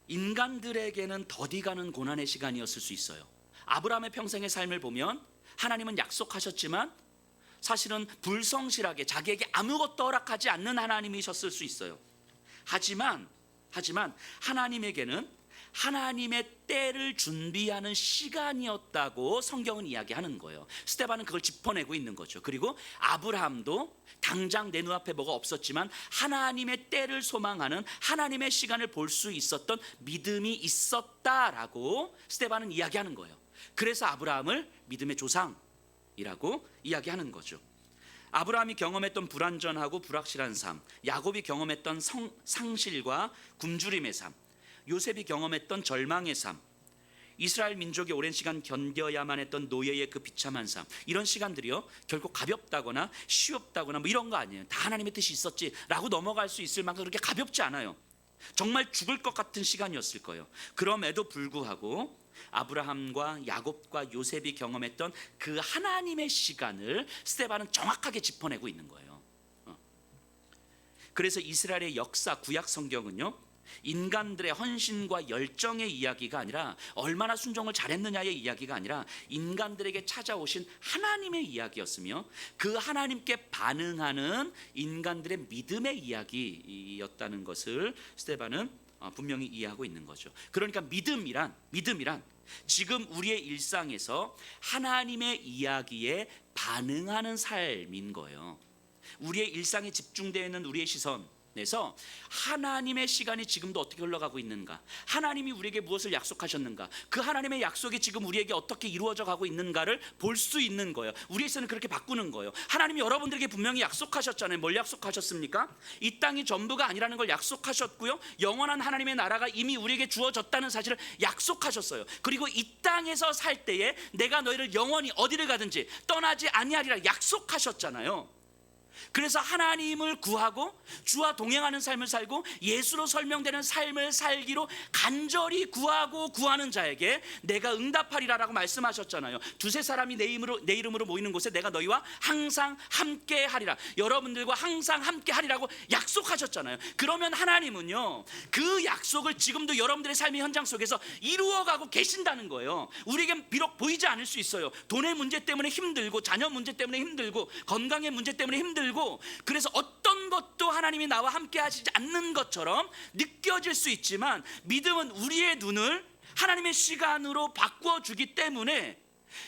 인간들에게는 더디가는 고난의 시간이었을 수 있어요. 아브라함의 평생의 삶을 보면 하나님은 약속하셨지만 사실은 불성실하게 자기에게 아무것도 허락하지 않는 하나님이셨을 수 있어요. 하지만 하나님에게는 하나님의 때를 준비하는 시간이었다고 성경은 이야기하는 거예요. 스데반은 그걸 짚어내고 있는 거죠. 그리고 아브라함도 당장 내 눈앞에 뭐가 없었지만 하나님의 때를 소망하는 하나님의 시간을 볼 수 있었던 믿음이 있었다라고 스데반은 이야기하는 거예요. 그래서 아브라함을 믿음의 조상이라고 이야기하는 거죠. 아브라함이 경험했던 불완전하고 불확실한 삶, 야곱이 경험했던 상실과 굶주림의 삶, 요셉이 경험했던 절망의 삶, 이스라엘 민족이 오랜 시간 견뎌야만 했던 노예의 그 비참한 삶, 이런 시간들이요 결코 가볍다거나 쉬웠다거나 뭐 이런 거 아니에요. 다 하나님의 뜻이 있었지라고 넘어갈 수 있을 만큼 그렇게 가볍지 않아요. 정말 죽을 것 같은 시간이었을 거예요. 그럼에도 불구하고 아브라함과 야곱과 요셉이 경험했던 그 하나님의 시간을 스데반은 정확하게 짚어내고 있는 거예요. 그래서 이스라엘의 역사, 구약 성경은요 인간들의 헌신과 열정의 이야기가 아니라, 얼마나 순종을 잘했느냐의 이야기가 아니라 인간들에게 찾아오신 하나님의 이야기였으며, 그 하나님께 반응하는 인간들의 믿음의 이야기였다는 것을 스데반은 분명히 이해하고 있는 거죠. 그러니까 믿음이란 지금 우리의 일상에서 하나님의 이야기에 반응하는 삶인 거예요. 우리의 일상에 집중되어 있는 우리의 시선에서 하나님의 시간이 지금도 어떻게 흘러가고 있는가, 하나님이 우리에게 무엇을 약속하셨는가, 그 하나님의 약속이 지금 우리에게 어떻게 이루어져 가고 있는가를 볼 수 있는 거예요. 우리에서는 그렇게 바꾸는 거예요. 하나님이 여러분들에게 분명히 약속하셨잖아요. 뭘 약속하셨습니까? 이 땅이 전부가 아니라는 걸 약속하셨고요, 영원한 하나님의 나라가 이미 우리에게 주어졌다는 사실을 약속하셨어요. 그리고 이 땅에서 살 때에 내가 너희를 영원히 어디를 가든지 떠나지 아니하리라 약속하셨잖아요. 그래서 하나님을 구하고 주와 동행하는 삶을 살고 예수로 설명되는 삶을 살기로 간절히 구하고 구하는 자에게 내가 응답하리라라고 말씀하셨잖아요. 두세 사람이 내 이름으로 모이는 곳에 내가 너희와 항상 함께 하리라, 여러분들과 항상 함께 하리라고 약속하셨잖아요. 그러면 하나님은요 그 약속을 지금도 여러분들의 삶의 현장 속에서 이루어가고 계신다는 거예요. 우리에겐 비록 보이지 않을 수 있어요. 돈의 문제 때문에 힘들고, 자녀 문제 때문에 힘들고, 건강의 문제 때문에 힘들고, 그래서 어떤 것도 하나님이 나와 함께 하시지 않는 것처럼 느껴질 수 있지만, 믿음은 우리의 눈을 하나님의 시간으로 바꾸어 주기 때문에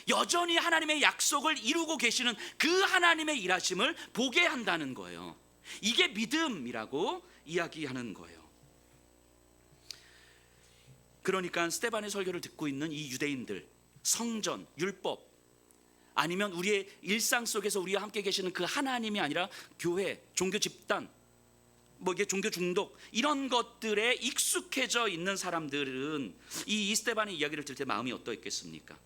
여전히 하나님의 약속을 이루고 계시는 그 하나님의 일하심을 보게 한다는 거예요. 이게 믿음이라고 이야기하는 거예요. 그러니까 스데반의 설교를 듣고 있는 이 유대인들, 성전, 율법, 아니면 우리의 일상 속에서 우리와 함께 계시는 그 하나님이 아니라 교회, 종교 집단, 뭐 이게 종교 중독, 이런 것들에 익숙해져 있는 사람들은 이 스데반의 이야기를 들을 때 마음이 어떠했겠습니까?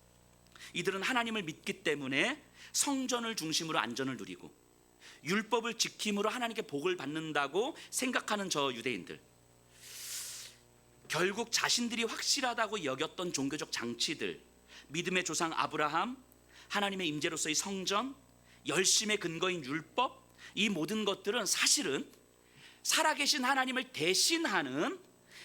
이들은 하나님을 믿기 때문에 성전을 중심으로 안전을 누리고 율법을 지킴으로 하나님께 복을 받는다고 생각하는 저 유대인들, 결국 자신들이 확실하다고 여겼던 종교적 장치들, 믿음의 조상 아브라함, 하나님의 임재로서의 성전, 열심의 근거인 율법, 이 모든 것들은 사실은 살아계신 하나님을 대신하는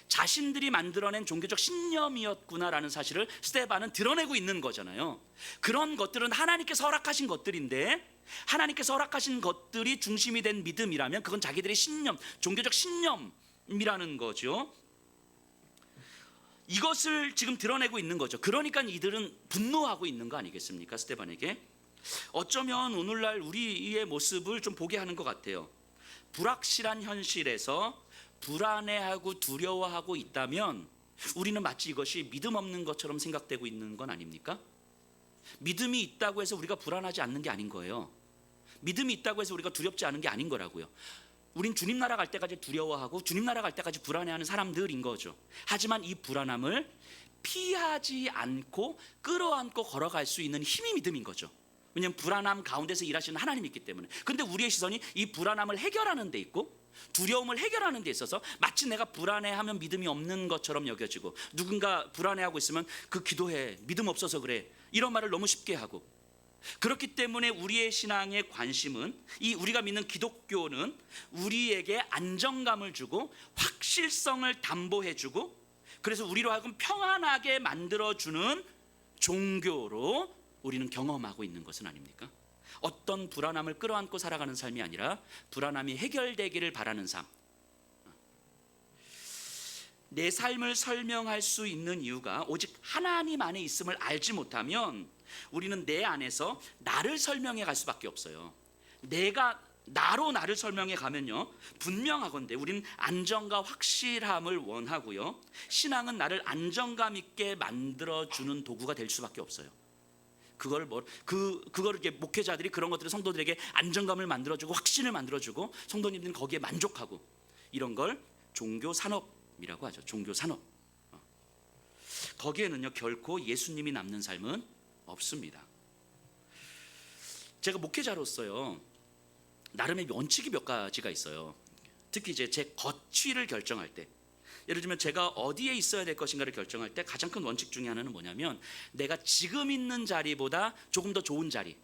자신들이 만들어낸 종교적 신념이었구나라는 사실을 스데반은 드러내고 있는 거잖아요. 그런 것들은 하나님께서 허락하신 것들인데, 하나님께서 허락하신 것들이 중심이 된 믿음이라면 그건 자기들의 신념, 종교적 신념이라는 거죠. 이것을 지금 드러내고 있는 거죠. 그러니까 이들은 분노하고 있는 거 아니겠습니까? 스데반에게. 어쩌면 오늘날 우리의 모습을 좀 보게 하는 것 같아요. 불확실한 현실에서 불안해하고 두려워하고 있다면 우리는 마치 이것이 믿음 없는 것처럼 생각되고 있는 건 아닙니까? 믿음이 있다고 해서 우리가 불안하지 않는 게 아닌 거예요. 믿음이 있다고 해서 우리가 두렵지 않은 게 아닌 거라고요. 우린 주님 나라 갈 때까지 두려워하고 주님 나라 갈 때까지 불안해하는 사람들인 거죠. 하지만 이 불안함을 피하지 않고 끌어안고 걸어갈 수 있는 힘이 믿음인 거죠. 왜냐하면 불안함 가운데서 일하시는 하나님이 있기 때문에. 근데 우리의 시선이 이 불안함을 해결하는 데 있고 두려움을 해결하는 데 있어서 마치 내가 불안해하면 믿음이 없는 것처럼 여겨지고, 누군가 불안해하고 있으면 그 기도해, 믿음 없어서 그래, 이런 말을 너무 쉽게 하고, 그렇기 때문에 우리의 신앙의 관심은, 이 우리가 믿는 기독교는 우리에게 안정감을 주고 확실성을 담보해 주고, 그래서 우리로 하여금 평안하게 만들어주는 종교로 우리는 경험하고 있는 것은 아닙니까? 어떤 불안함을 끌어안고 살아가는 삶이 아니라 불안함이 해결되기를 바라는 삶. 내 삶을 설명할 수 있는 이유가 오직 하나님 안에 있음을 알지 못하면 우리는 내 안에서 나를 설명해 갈 수밖에 없어요. 내가 나로 나를 설명해 가면요, 분명하건대 우리는 안정과 확실함을 원하고요, 신앙은 나를 안정감 있게 만들어주는 도구가 될 수밖에 없어요. 그걸 이렇게 목회자들이 그런 것들을 성도들에게 안정감을 만들어주고 확신을 만들어주고 성도님들은 거기에 만족하고, 이런 걸 종교 산업이라고 하죠. 종교 산업. 거기에는요 결코 예수님이 남는 삶은 없습니다. 제가 목회자로서요 나름의 원칙이 몇 가지가 있어요. 특히 이제 제 거취를 결정할 때, 예를 들면 제가 어디에 있어야 될 것인가를 결정할 때 가장 큰 원칙 중에 하나는 뭐냐면, 내가 지금 있는 자리보다 조금 더 좋은 자리,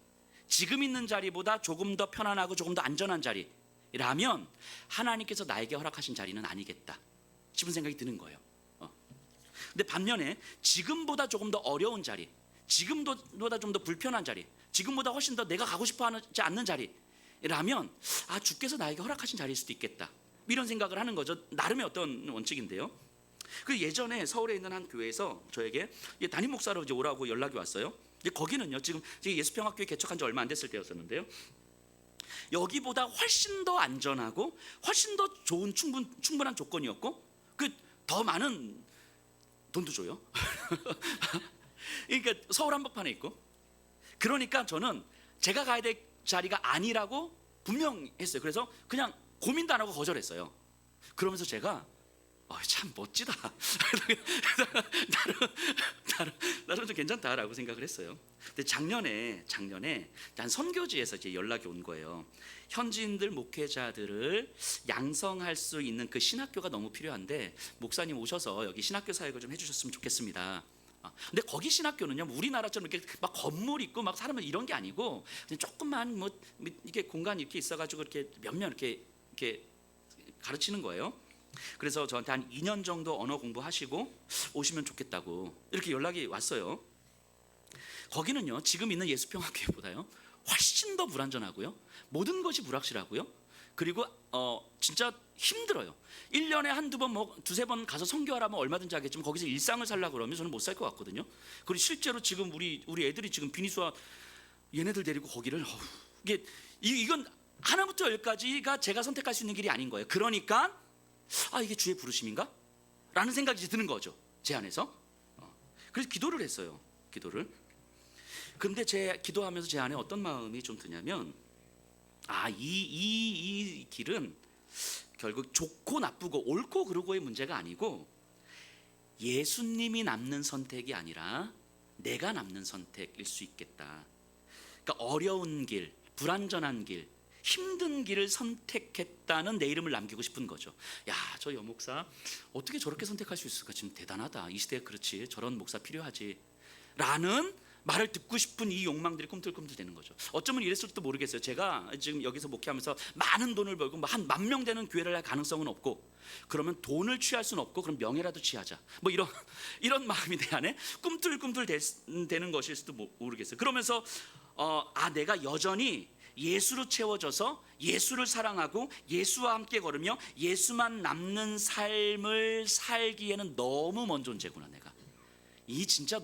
지금 있는 자리보다 조금 더 편안하고 조금 더 안전한 자리라면 하나님께서 나에게 허락하신 자리는 아니겠다 싶은 생각이 드는 거예요. 근데 반면에 지금보다 조금 더 어려운 자리, 지금보다 좀 더 불편한 자리, 지금보다 훨씬 더 내가 가고 싶어 하지 않는 자리라면 주께서 나에게 허락하신 자리일 수도 있겠다, 이런 생각을 하는 거죠. 나름의 어떤 원칙인데요. 그 예전에 서울에 있는 한 교회에서 저에게 담임 목사로 이제 오라고 연락이 왔어요. 거기는요 지금 예수평학교에 개척한 지 얼마 안 됐을 때였었는데요, 여기보다 훨씬 더 안전하고 훨씬 더 좋은 충분한 조건이었고, 그 더 많은 돈도 줘요. 그러니까 서울 한복판에 있고, 그러니까 저는 제가 가야 될 자리가 아니라고 분명했어요. 그래서 그냥 고민도 안 하고 거절했어요. 그러면서 제가 참 멋지다. 나름 좀 괜찮다라고 생각을 했어요. 근데 작년에 한 선교지에서 이제 연락이 온 거예요. 현지인들 목회자들을 양성할 수 있는 그 신학교가 너무 필요한데 목사님 오셔서 여기 신학교 사역을 좀 해주셨으면 좋겠습니다. 근데 거기 신학교는요 우리나라처럼 이렇게 막 건물 있고 막 사람을 이런 게 아니고 그냥 조금만 뭐 이게 공간이 이렇게 있어가지고 이렇게 몇몇 이렇게 가르치는 거예요. 그래서 저한테 한 2년 정도 언어 공부하시고 오시면 좋겠다고 이렇게 연락이 왔어요. 거기는요 지금 있는 예수평학교보다요 훨씬 더 불안전하고요, 모든 것이 불확실하고요, 그리고 진짜 힘들어요. 1년에 한두 번 뭐 두세 번 가서 선교하라면 얼마든지 하겠지만 거기서 일상을 살려고 그러면 저는 못 살 것 같거든요. 그리고 실제로 지금 우리 애들이 지금 비니수와 얘네들 데리고 거기를 이건 하나부터 열까지가 제가 선택할 수 있는 길이 아닌 거예요. 그러니까 이게 주의 부르심인가? 라는 생각이 드는 거죠, 제 안에서. 그래서 기도를 했어요. 근데 제 기도하면서 제 안에 어떤 마음이 좀 드냐면, 이 길은 결국 좋고 나쁘고 옳고 그르고의 문제가 아니고 예수님이 남는 선택이 아니라 내가 남는 선택일 수 있겠다. 그러니까 어려운 길, 불안전한 길, 힘든 길을 선택했다는 내 이름을 남기고 싶은 거죠. 저 여목사 어떻게 저렇게 선택할 수 있을까? 지금 대단하다. 이 시대에 그렇지, 저런 목사 필요하지 라는 말을 듣고 싶은 이 욕망들이 꿈틀꿈틀 되는 거죠. 어쩌면 이랬을지도 모르겠어요. 제가 지금 여기서 목회하면서 많은 돈을 벌고 한 10,000명 되는 교회를 할 가능성은 없고, 그러면 돈을 취할 수는 없고 그럼 명예라도 취하자, 뭐 이런 마음이 내 안에 꿈틀꿈틀 되는 것일 수도 모르겠어요. 그러면서 내가 여전히 예수로 채워져서 예수를 사랑하고 예수와 함께 걸으며 예수만 남는 삶을 살기에는 너무 먼 존재구나. 내가 진짜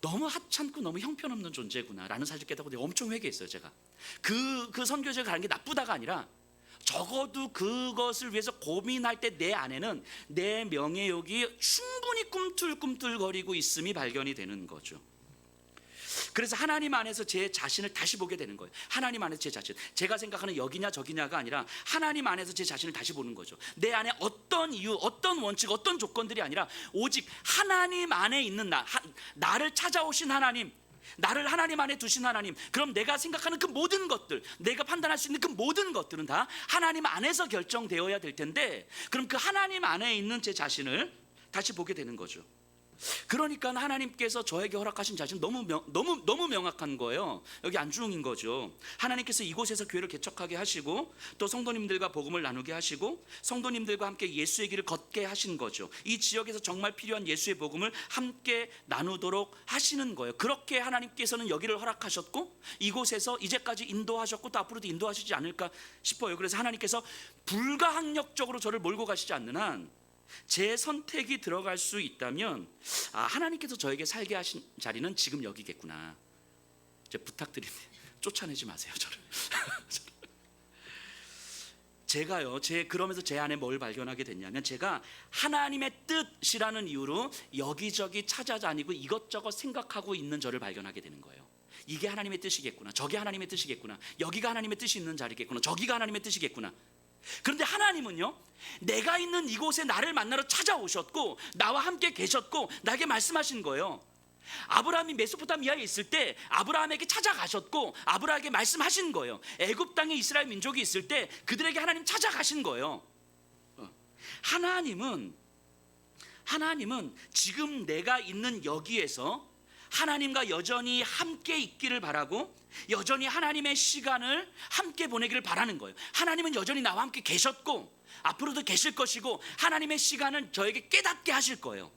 너무 하찮고 너무 형편없는 존재구나라는 사실을 깨닫고 내가 엄청 회개했어요. 제가 그 선교지에 가는 게 나쁘다가 아니라 적어도 그것을 위해서 고민할 때 내 안에는 내 명예욕이 충분히 꿈틀꿈틀거리고 있음이 발견이 되는 거죠. 그래서 하나님 안에서 제 자신을 다시 보게 되는 거예요. 하나님 안에서 제 자신, 제가 생각하는 여기냐 저기냐가 아니라 하나님 안에서 제 자신을 다시 보는 거죠. 내 안에 어떤 이유, 어떤 원칙, 어떤 조건들이 아니라 오직 하나님 안에 있는 나를 찾아오신 하나님, 나를 하나님 안에 두신 하나님. 그럼 내가 생각하는 그 모든 것들, 내가 판단할 수 있는 그 모든 것들은 다 하나님 안에서 결정되어야 될 텐데, 그럼 그 하나님 안에 있는 제 자신을 다시 보게 되는 거죠. 그러니까 하나님께서 저에게 허락하신 자신 너무 명확한 거예요. 여기 안주홍인 거죠. 하나님께서 이곳에서 교회를 개척하게 하시고 또 성도님들과 복음을 나누게 하시고 성도님들과 함께 예수의 길을 걷게 하신 거죠. 이 지역에서 정말 필요한 예수의 복음을 함께 나누도록 하시는 거예요. 그렇게 하나님께서는 여기를 허락하셨고 이곳에서 이제까지 인도하셨고 또 앞으로도 인도하시지 않을까 싶어요. 그래서 하나님께서 불가항력적으로 저를 몰고 가시지 않는 한 제 선택이 들어갈 수 있다면 하나님께서 저에게 살게 하신 자리는 지금 여기겠구나. 이제 부탁드립니다. 쫓아내지 마세요, 저를. 제가요, 그러면서 제 안에 뭘 발견하게 됐냐면, 제가 하나님의 뜻이라는 이유로 여기저기 찾아다니고 이것저것 생각하고 있는 저를 발견하게 되는 거예요. 이게 하나님의 뜻이겠구나, 저게 하나님의 뜻이겠구나, 여기가 하나님의 뜻이 있는 자리겠구나, 저기가 하나님의 뜻이겠구나. 그런데 하나님은요, 내가 있는 이곳에 나를 만나러 찾아오셨고 나와 함께 계셨고 나에게 말씀하신 거예요. 아브라함이 메소포타미아에 있을 때 아브라함에게 찾아가셨고 아브라함에게 말씀하신 거예요. 애굽 땅에 이스라엘 민족이 있을 때 그들에게 하나님 찾아가신 거예요. 하나님은 지금 내가 있는 여기에서 하나님과 여전히 함께 있기를 바라고 여전히 하나님의 시간을 함께 보내기를 바라는 거예요. 하나님은 여전히 나와 함께 계셨고 앞으로도 계실 것이고 하나님의 시간을 저에게 깨닫게 하실 거예요.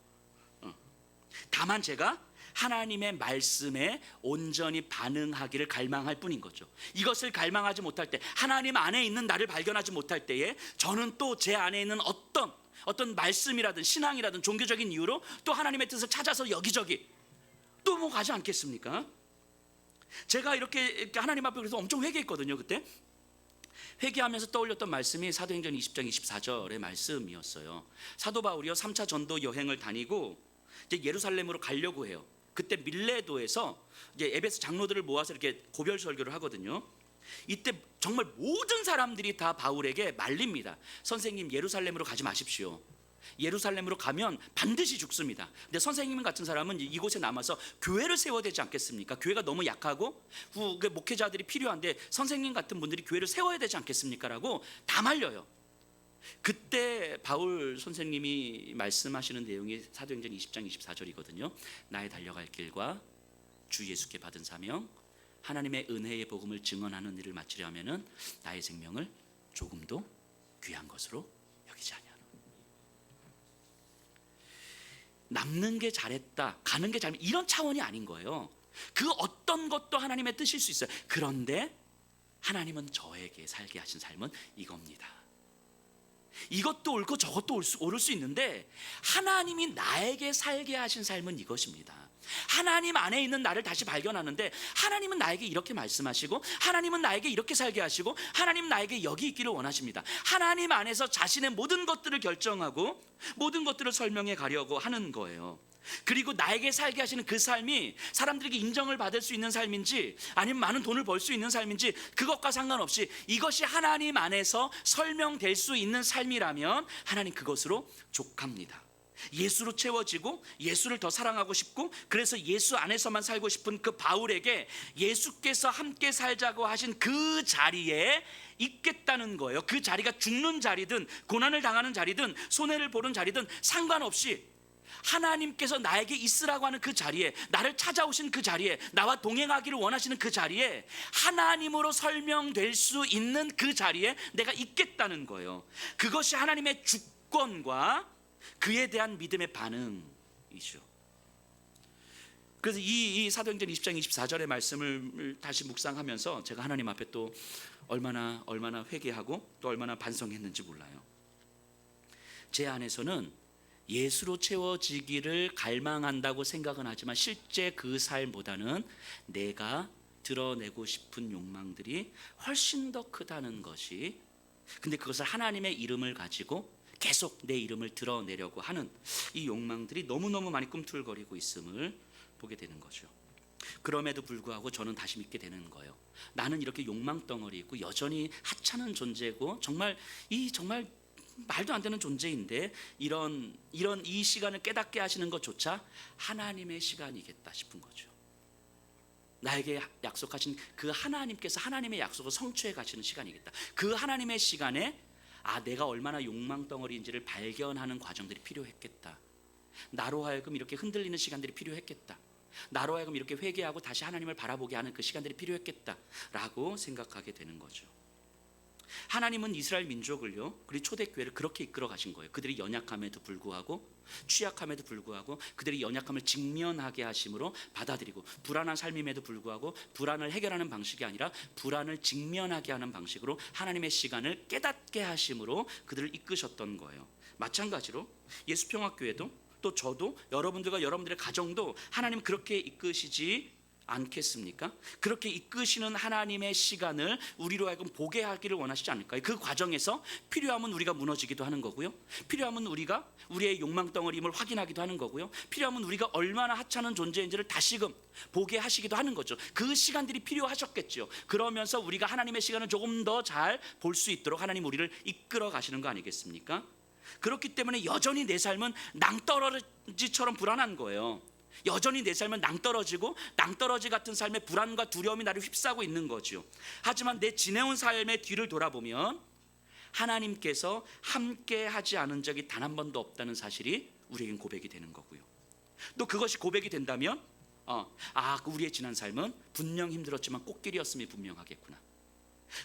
다만 제가 하나님의 말씀에 온전히 반응하기를 갈망할 뿐인 거죠. 이것을 갈망하지 못할 때, 하나님 안에 있는 나를 발견하지 못할 때에 저는 또 제 안에 있는 어떤 말씀이라든 신앙이라든 종교적인 이유로 또 하나님의 뜻을 찾아서 여기저기 또 뭐 가지 않겠습니까? 제가 이렇게 하나님 앞에 그래서 엄청 회개했거든요. 그때 회개하면서 떠올렸던 말씀이 사도행전 20장 24절의 말씀이었어요. 사도 바울이요 3차 전도 여행을 다니고 이제 예루살렘으로 가려고 해요. 그때 밀레도에서 이제 에베소 장로들을 모아서 이렇게 고별 설교를 하거든요. 이때 정말 모든 사람들이 다 바울에게 말립니다. 선생님, 예루살렘으로 가지 마십시오. 예루살렘으로 가면 반드시 죽습니다. 근데 선생님 같은 사람은 이곳에 남아서 교회를 세워야 되지 않겠습니까? 교회가 너무 약하고 목회자들이 필요한데 선생님 같은 분들이 교회를 세워야 되지 않겠습니까? 라고 다 말려요. 그때 바울 선생님이 말씀하시는 내용이 사도행전 20장 24절이거든요. 나의 달려갈 길과 주 예수께 받은 사명, 하나님의 은혜의 복음을 증언하는 일을 마치려 하면은 나의 생명을 조금도 귀한 것으로 여기지 아니하노. 남는 게 잘했다, 가는 게 잘못, 이런 차원이 아닌 거예요. 그 어떤 것도 하나님의 뜻일 수 있어요. 그런데 하나님은 저에게 살게 하신 삶은 이겁니다. 이것도 옳고 저것도 옳을 수 있는데 하나님이 나에게 살게 하신 삶은 이것입니다. 하나님 안에 있는 나를 다시 발견하는데 하나님은 나에게 이렇게 말씀하시고 하나님은 나에게 이렇게 살게 하시고 하나님은 나에게 여기 있기를 원하십니다. 하나님 안에서 자신의 모든 것들을 결정하고 모든 것들을 설명해 가려고 하는 거예요. 그리고 나에게 살게 하시는 그 삶이 사람들에게 인정을 받을 수 있는 삶인지 아니면 많은 돈을 벌 수 있는 삶인지 그것과 상관없이 이것이 하나님 안에서 설명될 수 있는 삶이라면 하나님 그것으로 족합니다. 예수로 채워지고 예수를 더 사랑하고 싶고 그래서 예수 안에서만 살고 싶은 그 바울에게 예수께서 함께 살자고 하신 그 자리에 있겠다는 거예요. 그 자리가 죽는 자리든 고난을 당하는 자리든 손해를 보는 자리든 상관없이 하나님께서 나에게 있으라고 하는 그 자리에, 나를 찾아오신 그 자리에, 나와 동행하기를 원하시는 그 자리에, 하나님으로 설명될 수 있는 그 자리에 내가 있겠다는 거예요. 그것이 하나님의 주권과 그에 대한 믿음의 반응이죠. 그래서 이 사도행전 20장 24절의 말씀을 다시 묵상하면서 제가 하나님 앞에 또 얼마나 회개하고 또 얼마나 반성했는지 몰라요. 제 안에서는 예수로 채워지기를 갈망한다고 생각은 하지만 실제 그 삶보다는 내가 드러내고 싶은 욕망들이 훨씬 더 크다는 것이, 근데 그것을 하나님의 이름을 가지고 계속 내 이름을 드러내려고 하는 이 욕망들이 너무너무 많이 꿈틀거리고 있음을 보게 되는 거죠. 그럼에도 불구하고 저는 다시 믿게 되는 거예요. 나는 이렇게 욕망 덩어리 있고 여전히 하찮은 존재고 정말 말도 안 되는 존재인데 이런 이 시간을 깨닫게 하시는 것조차 하나님의 시간이겠다 싶은 거죠. 나에게 약속하신 그 하나님께서 하나님의 약속을 성취해 가시는 시간이겠다. 그 하나님의 시간에 내가 얼마나 욕망 덩어리인지를 발견하는 과정들이 필요했겠다. 나로 하여금 이렇게 흔들리는 시간들이 필요했겠다. 나로 하여금 이렇게 회개하고 다시 하나님을 바라보게 하는 그 시간들이 필요했겠다라고 생각하게 되는 거죠. 하나님은 이스라엘 민족을요, 그리고 초대교회를 그렇게 이끌어 가신 거예요. 그들이 연약함에도 불구하고 취약함에도 불구하고 그들이 연약함을 직면하게 하심으로 받아들이고 불안한 삶임에도 불구하고 불안을 해결하는 방식이 아니라 불안을 직면하게 하는 방식으로 하나님의 시간을 깨닫게 하심으로 그들을 이끄셨던 거예요. 마찬가지로 예수평화교회도 또 저도 여러분들과 여러분들의 가정도 하나님 그렇게 이끄시지 않겠습니까? 그렇게 이끄시는 하나님의 시간을 우리로 하여금 보게 하기를 원하시지 않을까요? 그 과정에서 필요하면 우리가 무너지기도 하는 거고요, 필요하면 우리가 우리의 욕망 덩어리임을 확인하기도 하는 거고요, 필요하면 우리가 얼마나 하찮은 존재인지를 다시금 보게 하시기도 하는 거죠. 그 시간들이 필요하셨겠죠. 그러면서 우리가 하나님의 시간을 조금 더 잘 볼 수 있도록 하나님 우리를 이끌어 가시는 거 아니겠습니까? 그렇기 때문에 여전히 내 삶은 낭떠러지처럼 불안한 거예요. 여전히 내 삶은 낭떠러지 같은 삶의 불안과 두려움이 나를 휩싸고 있는 거죠. 하지만 내 지내온 삶의 뒤를 돌아보면 하나님께서 함께 하지 않은 적이 단 한 번도 없다는 사실이 우리에겐 고백이 되는 거고요. 또 그것이 고백이 된다면 우리의 지난 삶은 분명 힘들었지만 꽃길이었음이 분명하겠구나.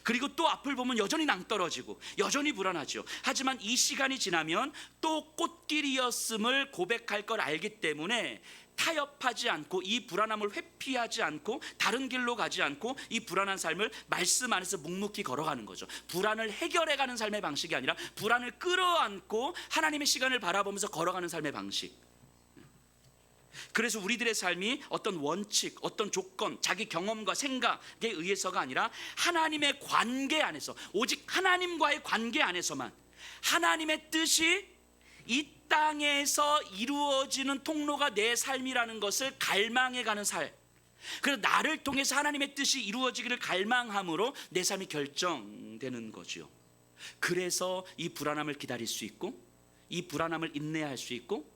그리고 또 앞을 보면 여전히 낭떠러지고 여전히 불안하죠. 하지만 이 시간이 지나면 또 꽃길이었음을 고백할 걸 알기 때문에 타협하지 않고 이 불안함을 회피하지 않고 다른 길로 가지 않고 이 불안한 삶을 말씀 안에서 묵묵히 걸어가는 거죠. 불안을 해결해가는 삶의 방식이 아니라 불안을 끌어안고 하나님의 시간을 바라보면서 걸어가는 삶의 방식. 그래서 우리들의 삶이 어떤 원칙, 어떤 조건, 자기 경험과 생각에 의해서가 아니라 하나님의 관계 안에서, 오직 하나님과의 관계 안에서만 하나님의 뜻이 이 땅에서 이루어지는 통로가 내 삶이라는 것을 갈망해가는 삶. 그래서 나를 통해서 하나님의 뜻이 이루어지기를 갈망함으로 내 삶이 결정되는 거죠. 그래서 이 불안함을 기다릴 수 있고, 이 불안함을 인내할 수 있고,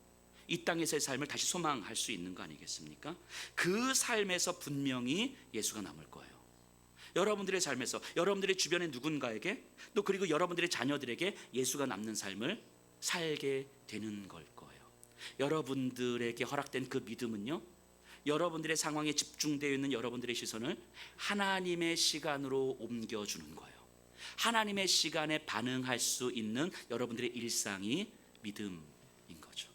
이 땅에서의 삶을 다시 소망할 수 있는 거 아니겠습니까? 그 삶에서 분명히 예수가 남을 거예요. 여러분들의 삶에서, 여러분들의 주변의 누군가에게, 또 그리고 여러분들의 자녀들에게 예수가 남는 삶을 살게 되는 걸 거예요. 여러분들에게 허락된 그 믿음은요, 여러분들의 상황에 집중되어 있는 여러분들의 시선을 하나님의 시간으로 옮겨주는 거예요. 하나님의 시간에 반응할 수 있는 여러분들의 일상이 믿음인 거죠.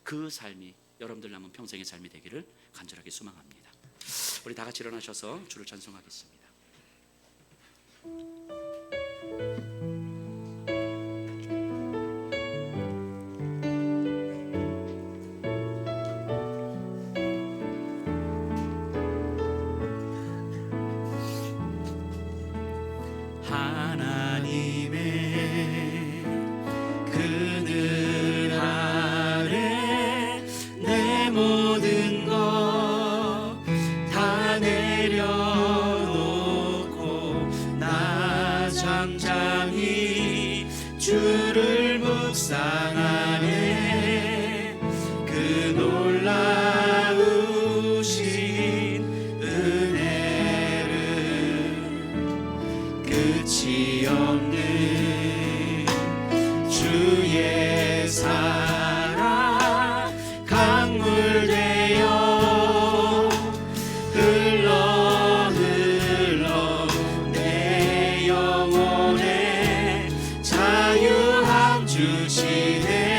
그 삶이 여러분들 남은 평생의 삶이 되기를 간절하게 소망합니다. 우리 다 같이 일어나셔서 주를 찬송하겠습니다. 주를 묵상하네. 그 놀라우신 은혜를 끝이 없는 주의 사랑 강물 되어 흘러 내 영혼에 자유함 주시네.